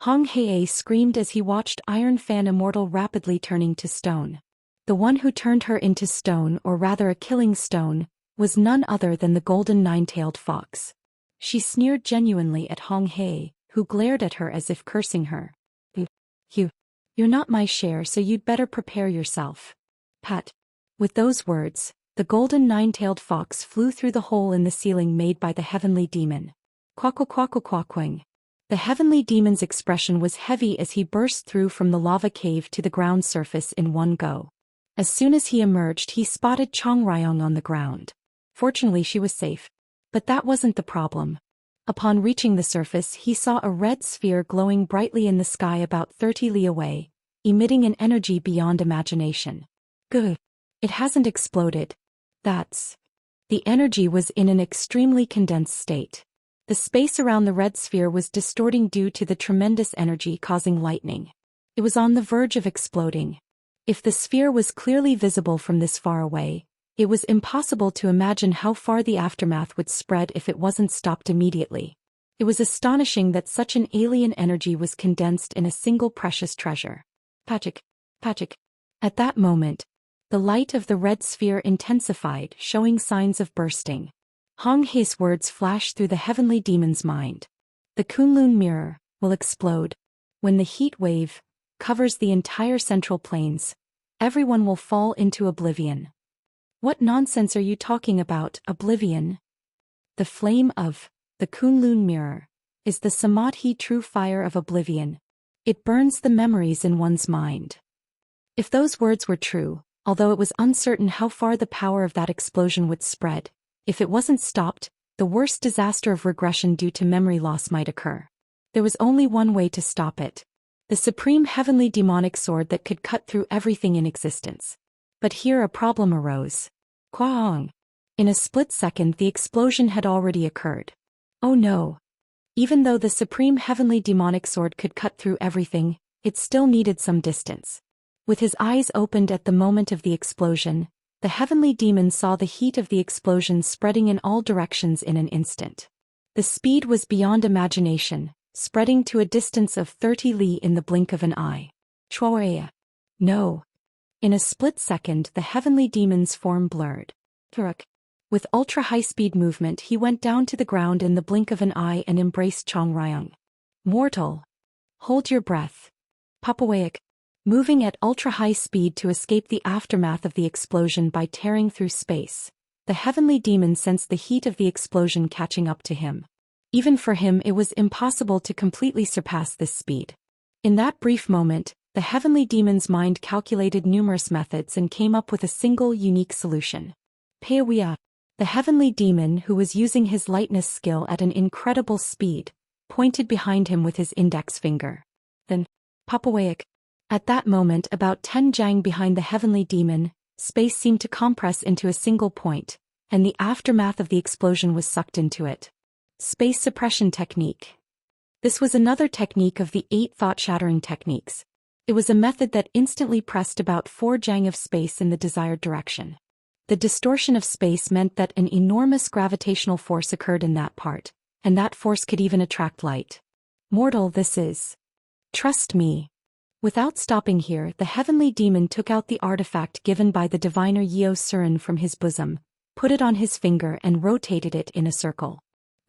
Hong Hei screamed as he watched Iron Fan immortal rapidly turning to stone. The one who turned her into stone, or rather a killing stone, was none other than the golden nine-tailed fox. She sneered genuinely at Hong Hei, who glared at her as if cursing her. You're not my share, so you'd better prepare yourself. Pat. With those words, the golden nine-tailed fox flew through the hole in the ceiling made by the heavenly demon. Quack-quack-quack-quack-quang. The heavenly demon's expression was heavy as he burst through from the lava cave to the ground surface in one go. As soon as he emerged, he spotted Changryong on the ground. Fortunately, she was safe. But that wasn't the problem. Upon reaching the surface, he saw a red sphere glowing brightly in the sky about 30 li away, emitting an energy beyond imagination. Good. It hasn't exploded. That's... The energy was in an extremely condensed state. The space around the red sphere was distorting due to the tremendous energy causing lightning. It was on the verge of exploding. If the sphere was clearly visible from this far away, it was impossible to imagine how far the aftermath would spread if it wasn't stopped immediately. It was astonishing that such an alien energy was condensed in a single precious treasure. Pachik. At that moment, the light of the red sphere intensified, showing signs of bursting. Hong He's words flashed through the heavenly demon's mind. The Kunlun mirror will explode. When the heat wave covers the entire central plains, everyone will fall into oblivion. What nonsense are you talking about, oblivion? The flame of the Kunlun mirror is the Samadhi true fire of oblivion. It burns the memories in one's mind. If those words were true, although it was uncertain how far the power of that explosion would spread, if it wasn't stopped, the worst disaster of regression due to memory loss might occur. There was only one way to stop it. The supreme heavenly demonic sword that could cut through everything in existence. But here a problem arose. Kwaong. In a split second, the explosion had already occurred. Oh no. Even though the supreme heavenly demonic sword could cut through everything, it still needed some distance. With his eyes opened at the moment of the explosion, the heavenly demon saw the heat of the explosion spreading in all directions in an instant. The speed was beyond imagination, spreading to a distance of 30 li in the blink of an eye. Chua. No. In a split second, the heavenly demon's form blurred. With ultra-high-speed movement, he went down to the ground in the blink of an eye and embraced Chong Ryong. Mortal. Hold your breath. Papawaic. Moving at ultra-high speed to escape the aftermath of the explosion by tearing through space, the heavenly demon sensed the heat of the explosion catching up to him. Even for him, it was impossible to completely surpass this speed. In that brief moment, the heavenly demon's mind calculated numerous methods and came up with a single unique solution. Peawia. The heavenly demon, who was using his lightness skill at an incredible speed, pointed behind him with his index finger. Then, Papawaic. At that moment, about 10 jang behind the heavenly demon, space seemed to compress into a single point, and the aftermath of the explosion was sucked into it. Space suppression technique. This was another technique of the 8 thought-shattering techniques. It was a method that instantly pressed about 4 jang of space in the desired direction. The distortion of space meant that an enormous gravitational force occurred in that part, and that force could even attract light. Mortal, this is. Trust me. Without stopping here, the heavenly demon took out the artifact given by the diviner Yeo Surin from his bosom, put it on his finger and rotated it in a circle.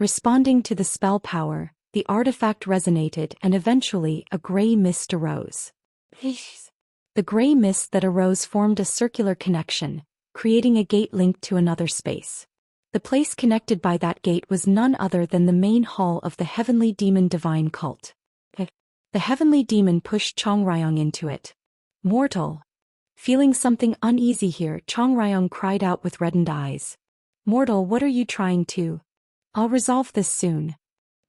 Responding to the spell power, the artifact resonated and eventually a gray mist arose. The gray mist that arose formed a circular connection, creating a gate linked to another space. The place connected by that gate was none other than the main hall of the heavenly demon divine cult. The heavenly demon pushed Chong Ryong into it. Mortal. Feeling something uneasy here, Chong Ryong cried out with reddened eyes. Mortal, what are you trying to? I'll resolve this soon.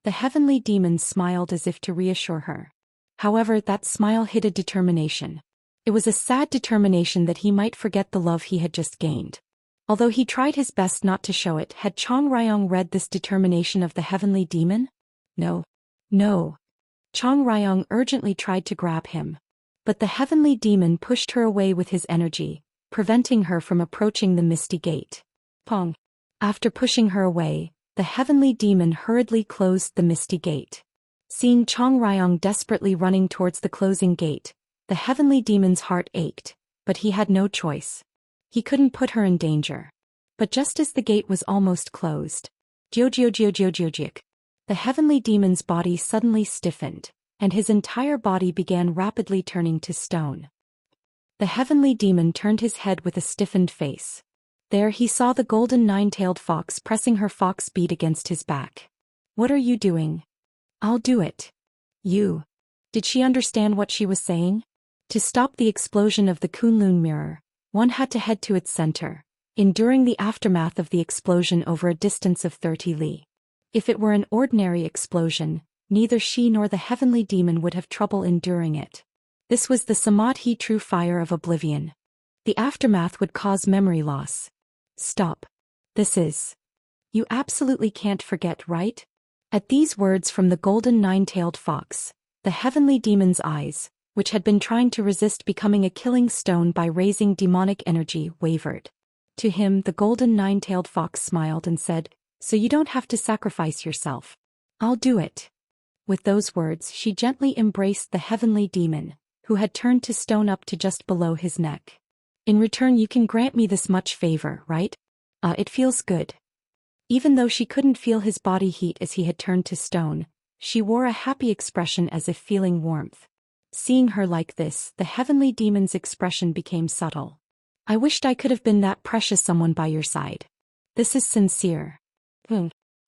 The heavenly demon smiled as if to reassure her. However, that smile hid a determination. It was a sad determination that he might forget the love he had just gained. Although he tried his best not to show it, had Chong Ryong read this determination of the heavenly demon? No. No. Chong Ryong urgently tried to grab him. But the heavenly demon pushed her away with his energy, preventing her from approaching the misty gate. Pong. After pushing her away, the heavenly demon hurriedly closed the misty gate. Seeing Chong Ryong desperately running towards the closing gate, the heavenly demon's heart ached, but he had no choice. He couldn't put her in danger. But just as the gate was almost closed, the heavenly demon's body suddenly stiffened, and his entire body began rapidly turning to stone. The heavenly demon turned his head with a stiffened face. There he saw the golden nine-tailed fox pressing her fox bead against his back. What are you doing? I'll do it. You. Did she understand what she was saying? To stop the explosion of the Kunlun mirror, one had to head to its center, enduring the aftermath of the explosion over a distance of 30 li. If it were an ordinary explosion, neither she nor the heavenly demon would have trouble enduring it. This was the Samadhi true fire of oblivion. The aftermath would cause memory loss. Stop. This is. You absolutely can't forget, right? At these words from the golden nine-tailed fox, the heavenly demon's eyes, which had been trying to resist becoming a killing stone by raising demonic energy, wavered. To him, the golden nine-tailed fox smiled and said, So you don't have to sacrifice yourself. I'll do it. With those words, she gently embraced the heavenly demon, who had turned to stone up to just below his neck. In return, you can grant me this much favor, right? It feels good. Even though she couldn't feel his body heat as he had turned to stone, she wore a happy expression as if feeling warmth. Seeing her like this, the heavenly demon's expression became subtle. I wished I could have been that precious someone by your side. This is sincere.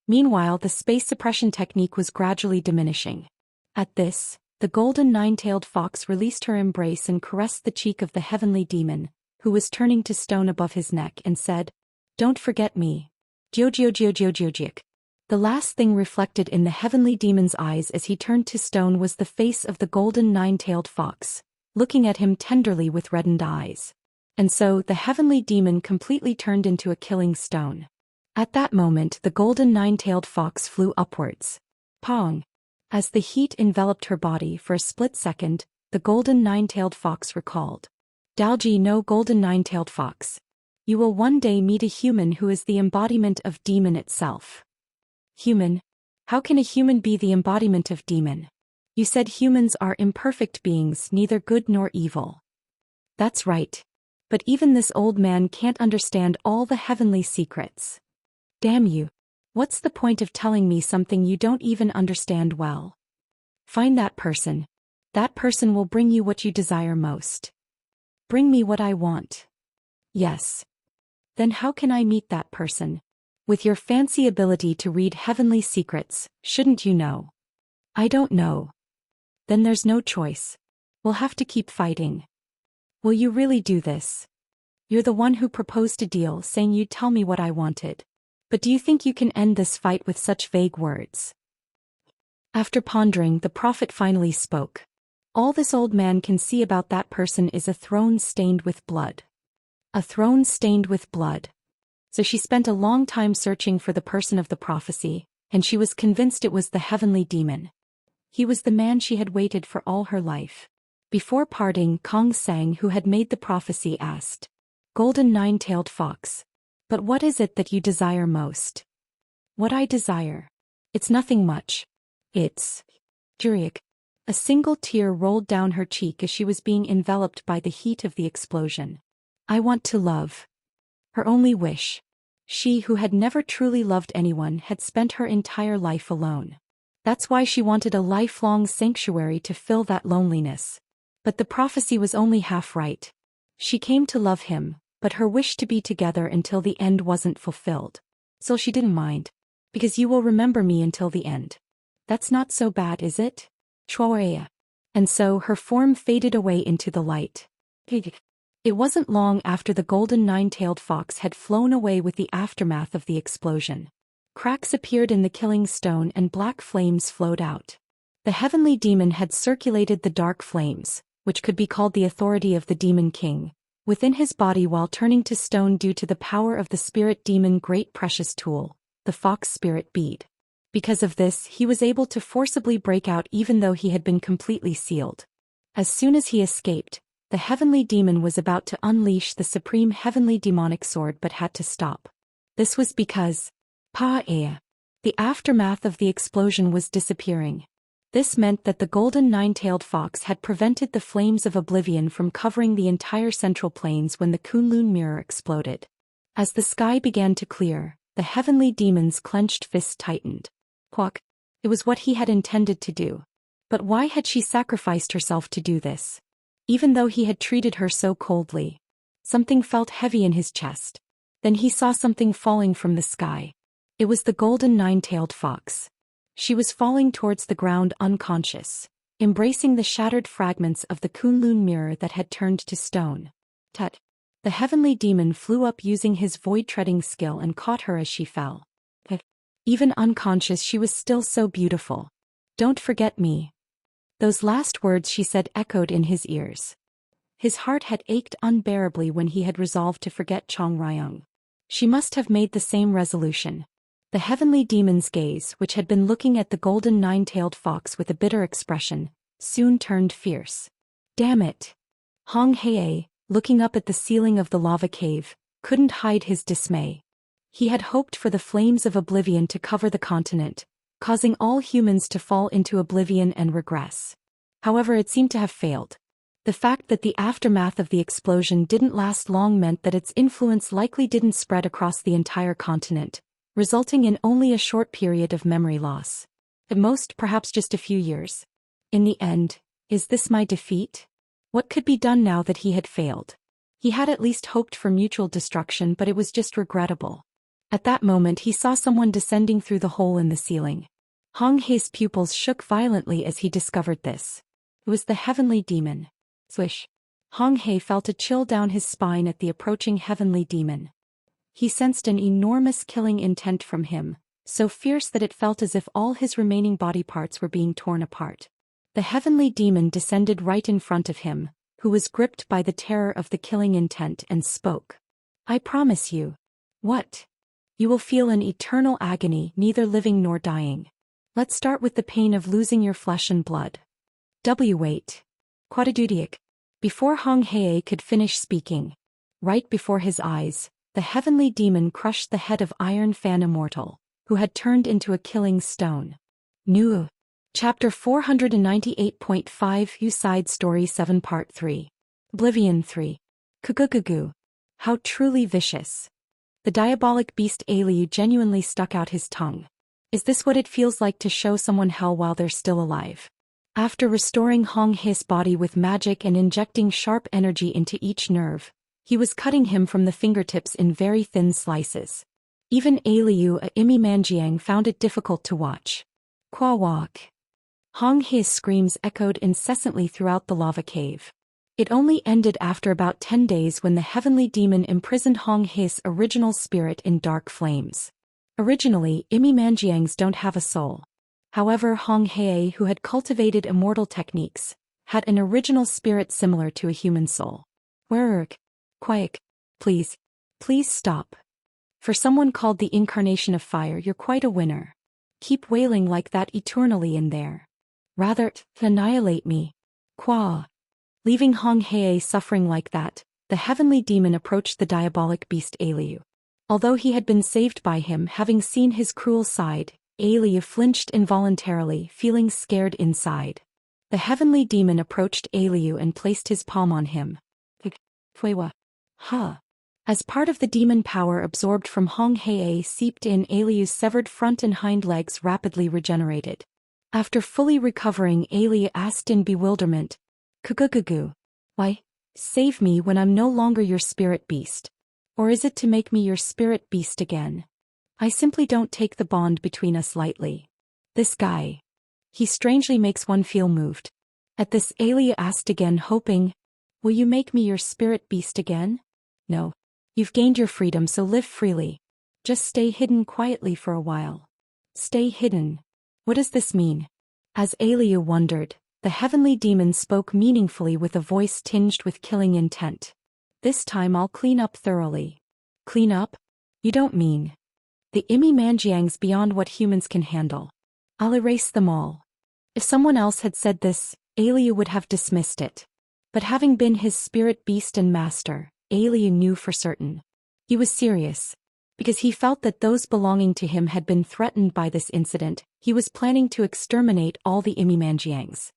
Meanwhile, the space suppression technique was gradually diminishing. At this, the golden nine-tailed fox released her embrace and caressed the cheek of the heavenly demon, who was turning to stone above his neck, and said, Don't forget me. The last thing reflected in the heavenly demon's eyes as he turned to stone was the face of the golden nine-tailed fox, looking at him tenderly with reddened eyes. And so, the heavenly demon completely turned into a killing stone. At that moment, the golden nine-tailed fox flew upwards. Pong! As the heat enveloped her body for a split second, the golden nine-tailed fox recalled. Dalji no golden nine-tailed fox. You will one day meet a human who is the embodiment of demon itself. Human? How can a human be the embodiment of demon? You said humans are imperfect beings, neither good nor evil. That's right. But even this old man can't understand all the heavenly secrets. Damn you. What's the point of telling me something you don't even understand well? Find that person. That person will bring you what you desire most. Bring me what I want. Yes. Then how can I meet that person? With your fancy ability to read heavenly secrets, shouldn't you know? I don't know. Then there's no choice. We'll have to keep fighting. Will you really do this? You're the one who proposed a deal saying you'd tell me what I wanted. But do you think you can end this fight with such vague words? After pondering, the prophet finally spoke. All this old man can see about that person is a throne stained with blood. A throne stained with blood. So she spent a long time searching for the person of the prophecy, and she was convinced it was the heavenly demon. He was the man she had waited for all her life. Before parting, Kong Sang, who had made the prophecy, asked, Golden nine-tailed fox. But what is it that you desire most? What I desire? It's nothing much. It's Juriak. A single tear rolled down her cheek as she was being enveloped by the heat of the explosion. I want to love. Her only wish. She who had never truly loved anyone had spent her entire life alone. That's why she wanted a lifelong sanctuary to fill that loneliness. But the prophecy was only half right. She came to love him, but her wish to be together until the end wasn't fulfilled. So she didn't mind. Because you will remember me until the end. That's not so bad, is it? Chua. And so her form faded away into the light. It wasn't long after the golden nine-tailed fox had flown away with the aftermath of the explosion. Cracks appeared in the killing stone and black flames flowed out. The heavenly demon had circulated the dark flames, which could be called the authority of the demon king, within his body while turning to stone due to the power of the spirit demon great precious tool, the fox spirit bead. Because of this, he was able to forcibly break out even though he had been completely sealed. As soon as he escaped, the heavenly demon was about to unleash the supreme heavenly demonic sword but had to stop. This was because the aftermath of the explosion was disappearing. This meant that the golden nine-tailed fox had prevented the flames of oblivion from covering the entire central plains when the Kunlun mirror exploded. As the sky began to clear, the heavenly demon's clenched fist tightened. Quack. It was what he had intended to do. But why had she sacrificed herself to do this? Even though he had treated her so coldly. Something felt heavy in his chest. Then he saw something falling from the sky. It was the golden nine-tailed fox. She was falling towards the ground unconscious, embracing the shattered fragments of the Kunlun mirror that had turned to stone. Tut. The heavenly demon flew up using his void-treading skill and caught her as she fell. Even unconscious, she was still so beautiful. Don't forget me. Those last words she said echoed in his ears. His heart had ached unbearably when he had resolved to forget Chong Ryung. She must have made the same resolution. The heavenly demon's gaze, which had been looking at the golden nine-tailed fox with a bitter expression, soon turned fierce. Damn it! Hong Hei, looking up at the ceiling of the lava cave, couldn't hide his dismay. He had hoped for the flames of oblivion to cover the continent, causing all humans to fall into oblivion and regress. However, it seemed to have failed. The fact that the aftermath of the explosion didn't last long meant that its influence likely didn't spread across the entire continent, resulting in only a short period of memory loss. At most, perhaps just a few years. In the end, is this my defeat? What could be done now that he had failed? He had at least hoped for mutual destruction, but it was just regrettable. At that moment he saw someone descending through the hole in the ceiling. Hong Hei's pupils shook violently as he discovered this. It was the heavenly demon. Swish. Hong Hei felt a chill down his spine at the approaching heavenly demon. He sensed an enormous killing intent from him, so fierce that it felt as if all his remaining body parts were being torn apart. The heavenly demon descended right in front of him, who was gripped by the terror of the killing intent, and spoke. I promise you. What? You will feel an eternal agony, neither living nor dying. Let's start with the pain of losing your flesh and blood. Wait. Quadadudiak. Before Hong Hei could finish speaking, right before his eyes, the heavenly demon crushed the head of Iron Fan Immortal, who had turned into a killing stone. New. Chapter 498.5 U Side Story 7 Part 3. Oblivion 3. Kugugugu. How truly vicious. The diabolic beast Aliu genuinely stuck out his tongue. Is this what it feels like to show someone hell while they're still alive? After restoring Hong His body with magic and injecting sharp energy into each nerve, he was cutting him from the fingertips in very thin slices. Even Aliu Imi Manjiang found it difficult to watch. Quawak. Hong His screams echoed incessantly throughout the lava cave. It only ended after about 10 days when the heavenly demon imprisoned Hong His original spirit in dark flames. Originally, Imi Manjiangs don't have a soul. However, Hong Hei, who had cultivated immortal techniques, had an original spirit similar to a human soul. Werk. Quiet. Please. Please stop. For someone called the incarnation of fire, you're quite a winner. Keep wailing like that eternally in there. Rather, annihilate me. Qua. Leaving Hong Hei suffering like that, the heavenly demon approached the diabolic beast Aliu. Although he had been saved by him, having seen his cruel side, Aliu flinched involuntarily, feeling scared inside. The heavenly demon approached Aliu and placed his palm on him. Fuewa. Ha. As part of the demon power absorbed from Hong Hei seeped in, Aliu's severed front and hind legs rapidly regenerated. After fully recovering, Aliu asked in bewilderment, Kugugugu. Why, save me when I'm no longer your spirit beast. Or is it to make me your spirit beast again? I simply don't take the bond between us lightly. This guy. He strangely makes one feel moved. At this, Aliu asked again, hoping, will you make me your spirit beast again? No. You've gained your freedom, so live freely. Just stay hidden quietly for a while. Stay hidden. What does this mean? As Aliu wondered, the heavenly demon spoke meaningfully with a voice tinged with killing intent. This time I'll clean up thoroughly. Clean up? You don't mean. The Imi Manjiang's beyond what humans can handle. I'll erase them all. If someone else had said this, Aliu would have dismissed it. But having been his spirit beast and master, Aliu knew for certain. He was serious. Because he felt that those belonging to him had been threatened by this incident, he was planning to exterminate all the Imi Manjiangs.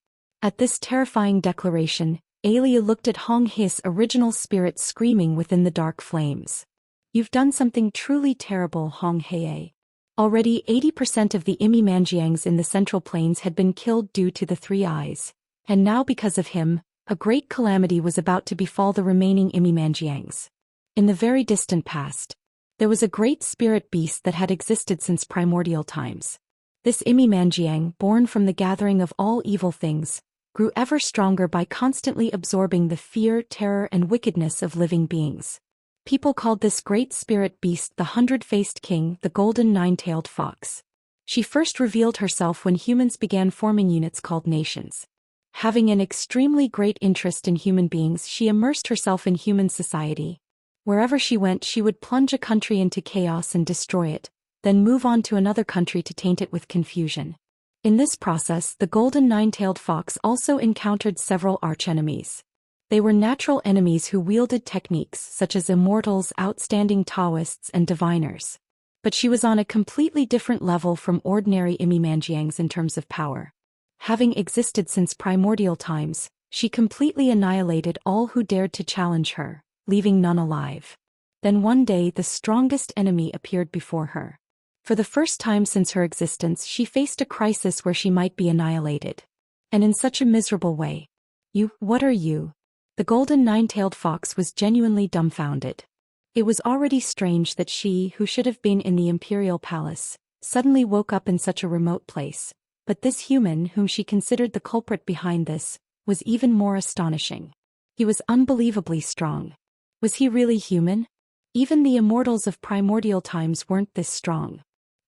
At this terrifying declaration, Aliu looked at Hong His original spirit screaming within the dark flames. You've done something truly terrible, Hong Hei. Already 80% of the Imi Manjiangs in the Central Plains had been killed due to the Three Eyes, and now because of him, a great calamity was about to befall the remaining Imi Manjiangs. In the very distant past, there was a great spirit beast that had existed since primordial times. This Imi Manjiang, born from the gathering of all evil things, grew ever stronger by constantly absorbing the fear, terror, and wickedness of living beings. People called this great spirit beast the Hundred-Faced King, the Golden Nine-Tailed Fox. She first revealed herself when humans began forming units called nations. Having an extremely great interest in human beings, she immersed herself in human society. Wherever she went, she would plunge a country into chaos and destroy it, then move on to another country to taint it with confusion. In this process, the Golden Nine-Tailed Fox also encountered several archenemies. They were natural enemies who wielded techniques such as immortals, outstanding Taoists, and diviners. But she was on a completely different level from ordinary Imi Manjiangs in terms of power. Having existed since primordial times, she completely annihilated all who dared to challenge her, leaving none alive. Then one day the strongest enemy appeared before her. For the first time since her existence, she faced a crisis where she might be annihilated. And in such a miserable way. What are you? The Golden Nine-Tailed Fox was genuinely dumbfounded. It was already strange that she, who should have been in the imperial palace, suddenly woke up in such a remote place. But this human, whom she considered the culprit behind this, was even more astonishing. He was unbelievably strong. Was he really human? Even the immortals of primordial times weren't this strong.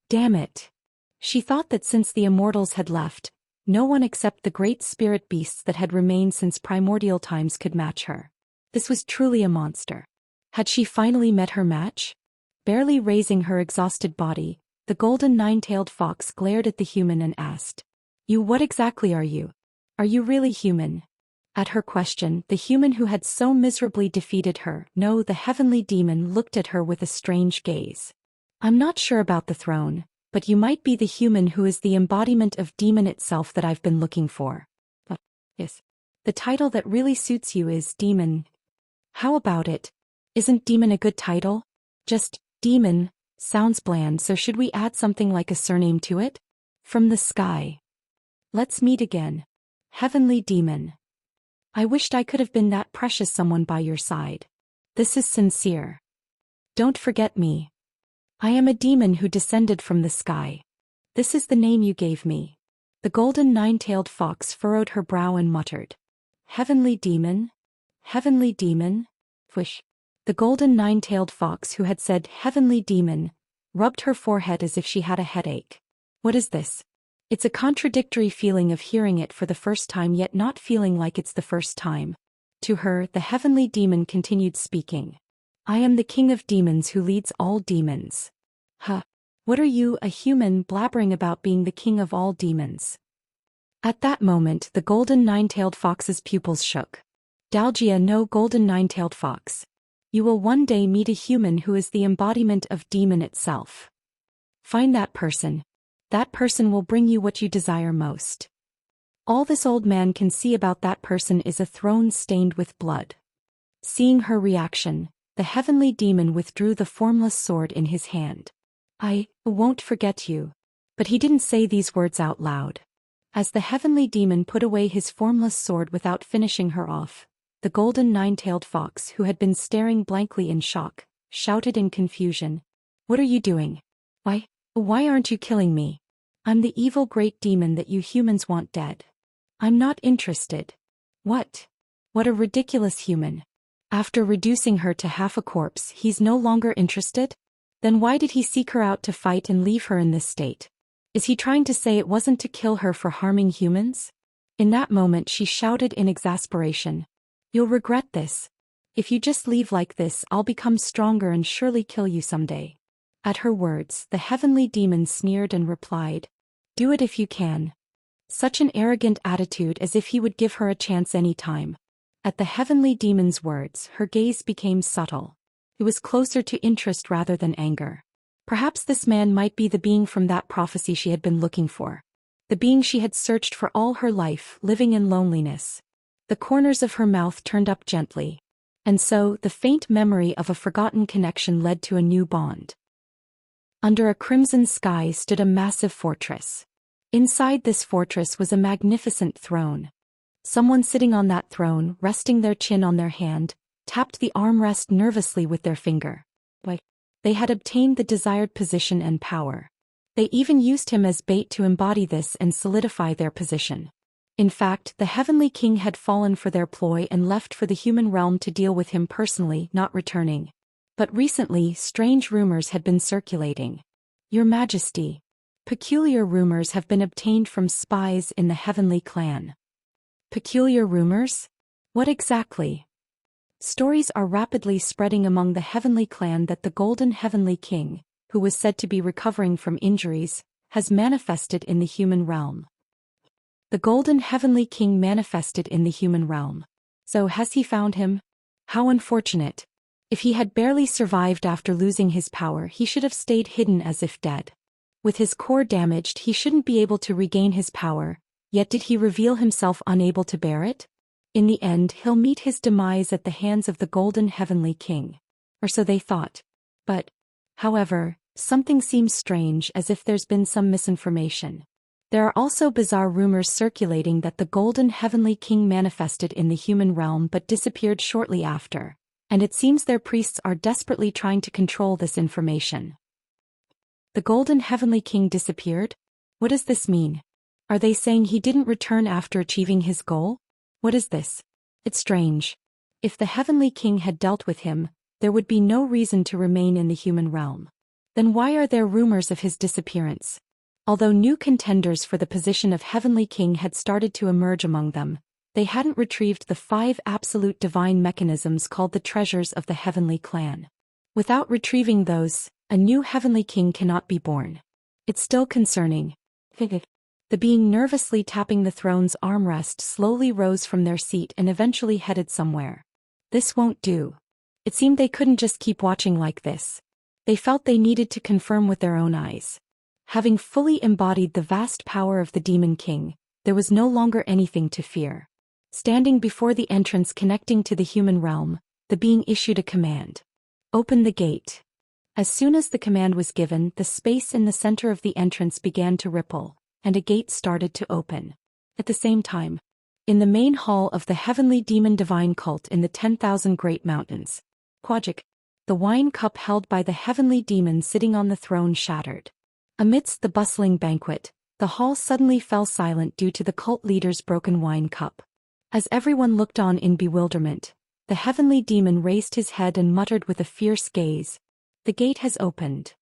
Damn it! She thought that since the immortals had left, no one except the great spirit beasts that had remained since primordial times could match her. This was truly a monster. Had she finally met her match? Barely raising her exhausted body, the Golden Nine-Tailed Fox glared at the human and asked, what exactly are you? Are you really human? At her question, the human who had so miserably defeated her, no, the heavenly demon, looked at her with a strange gaze. I'm not sure about the throne, but you might be the human who is the embodiment of demon itself that I've been looking for. Yes. The title that really suits you is Demon. How about it? Isn't Demon a good title? Just, Demon, sounds bland, so should we add something like a surname to it? From the sky. Let's meet again. Heavenly Demon. I wished I could have been that precious someone by your side. This is sincere. Don't forget me. I am a demon who descended from the sky. This is the name you gave me. The golden nine-tailed fox furrowed her brow and muttered. Heavenly Demon? Heavenly Demon? Whoosh. The golden nine-tailed fox who had said Heavenly Demon rubbed her forehead as if she had a headache. What is this? It's a contradictory feeling of hearing it for the first time yet not feeling like it's the first time. To her, the heavenly demon continued speaking. I am the king of demons who leads all demons. Huh. What are you, a human, blabbering about being the king of all demons? At that moment, the golden nine-tailed fox's pupils shook. Dalgia, no, golden nine-tailed fox. You will one day meet a human who is the embodiment of demon itself. Find that person. That person will bring you what you desire most. All this old man can see about that person is a throne stained with blood. Seeing her reaction, the heavenly demon withdrew the formless sword in his hand. I won't forget you. But he didn't say these words out loud. As the heavenly demon put away his formless sword without finishing her off, the golden nine-tailed fox, who had been staring blankly in shock, shouted in confusion. What are you doing? Why aren't you killing me? I'm the evil great demon that you humans want dead. I'm not interested. What? What a ridiculous human. After reducing her to half a corpse, he's no longer interested? Then why did he seek her out to fight and leave her in this state? Is he trying to say it wasn't to kill her for harming humans? In that moment she shouted in exasperation. You'll regret this. If you just leave like this, I'll become stronger and surely kill you someday. At her words, the heavenly demon sneered and replied, do it if you can. Such an arrogant attitude, as if he would give her a chance any time. At the heavenly demon's words, her gaze became subtle. It was closer to interest rather than anger. Perhaps this man might be the being from that prophecy she had been looking for. The being she had searched for all her life, living in loneliness. The corners of her mouth turned up gently. And so, the faint memory of a forgotten connection led to a new bond. Under a crimson sky stood a massive fortress. Inside this fortress was a magnificent throne. Someone sitting on that throne, resting their chin on their hand, tapped the armrest nervously with their finger. They had obtained the desired position and power. They even used him as bait to embody this and solidify their position. In fact, the heavenly king had fallen for their ploy and left for the human realm to deal with him personally, not returning. But recently, strange rumors had been circulating. Your Majesty. Peculiar rumors have been obtained from spies in the heavenly clan. Peculiar rumors? What exactly? Stories are rapidly spreading among the heavenly clan that the golden heavenly king, who was said to be recovering from injuries, has manifested in the human realm. The golden heavenly king manifested in the human realm. So has he found him? How unfortunate. If he had barely survived after losing his power, he should have stayed hidden as if dead. With his core damaged, he shouldn't be able to regain his power, yet did he reveal himself unable to bear it? In the end, he'll meet his demise at the hands of the golden heavenly king. Or so they thought. But, however, something seems strange, as if there's been some misinformation. There are also bizarre rumors circulating that the golden heavenly king manifested in the human realm but disappeared shortly after. And it seems their priests are desperately trying to control this information. The golden heavenly king disappeared? What does this mean? Are they saying he didn't return after achieving his goal? What is this? It's strange. If the heavenly king had dealt with him, there would be no reason to remain in the human realm. Then why are there rumors of his disappearance? Although new contenders for the position of heavenly king had started to emerge among them, they hadn't retrieved the 5 absolute divine mechanisms called the treasures of the heavenly clan. Without retrieving those, a new heavenly king cannot be born. It's still concerning. The being nervously tapping the throne's armrest slowly rose from their seat and eventually headed somewhere. This won't do. It seemed they couldn't just keep watching like this. They felt they needed to confirm with their own eyes. Having fully embodied the vast power of the Demon King, there was no longer anything to fear. Standing before the entrance connecting to the human realm, the being issued a command. Open the gate. As soon as the command was given, the space in the center of the entrance began to ripple, and a gate started to open. At the same time, in the main hall of the Heavenly Demon Divine Cult in the 10,000 Great Mountains, Quajik, the wine cup held by the heavenly demon sitting on the throne shattered. Amidst the bustling banquet, the hall suddenly fell silent due to the cult leader's broken wine cup. As everyone looked on in bewilderment, the heavenly demon raised his head and muttered with a fierce gaze, "The gate has opened."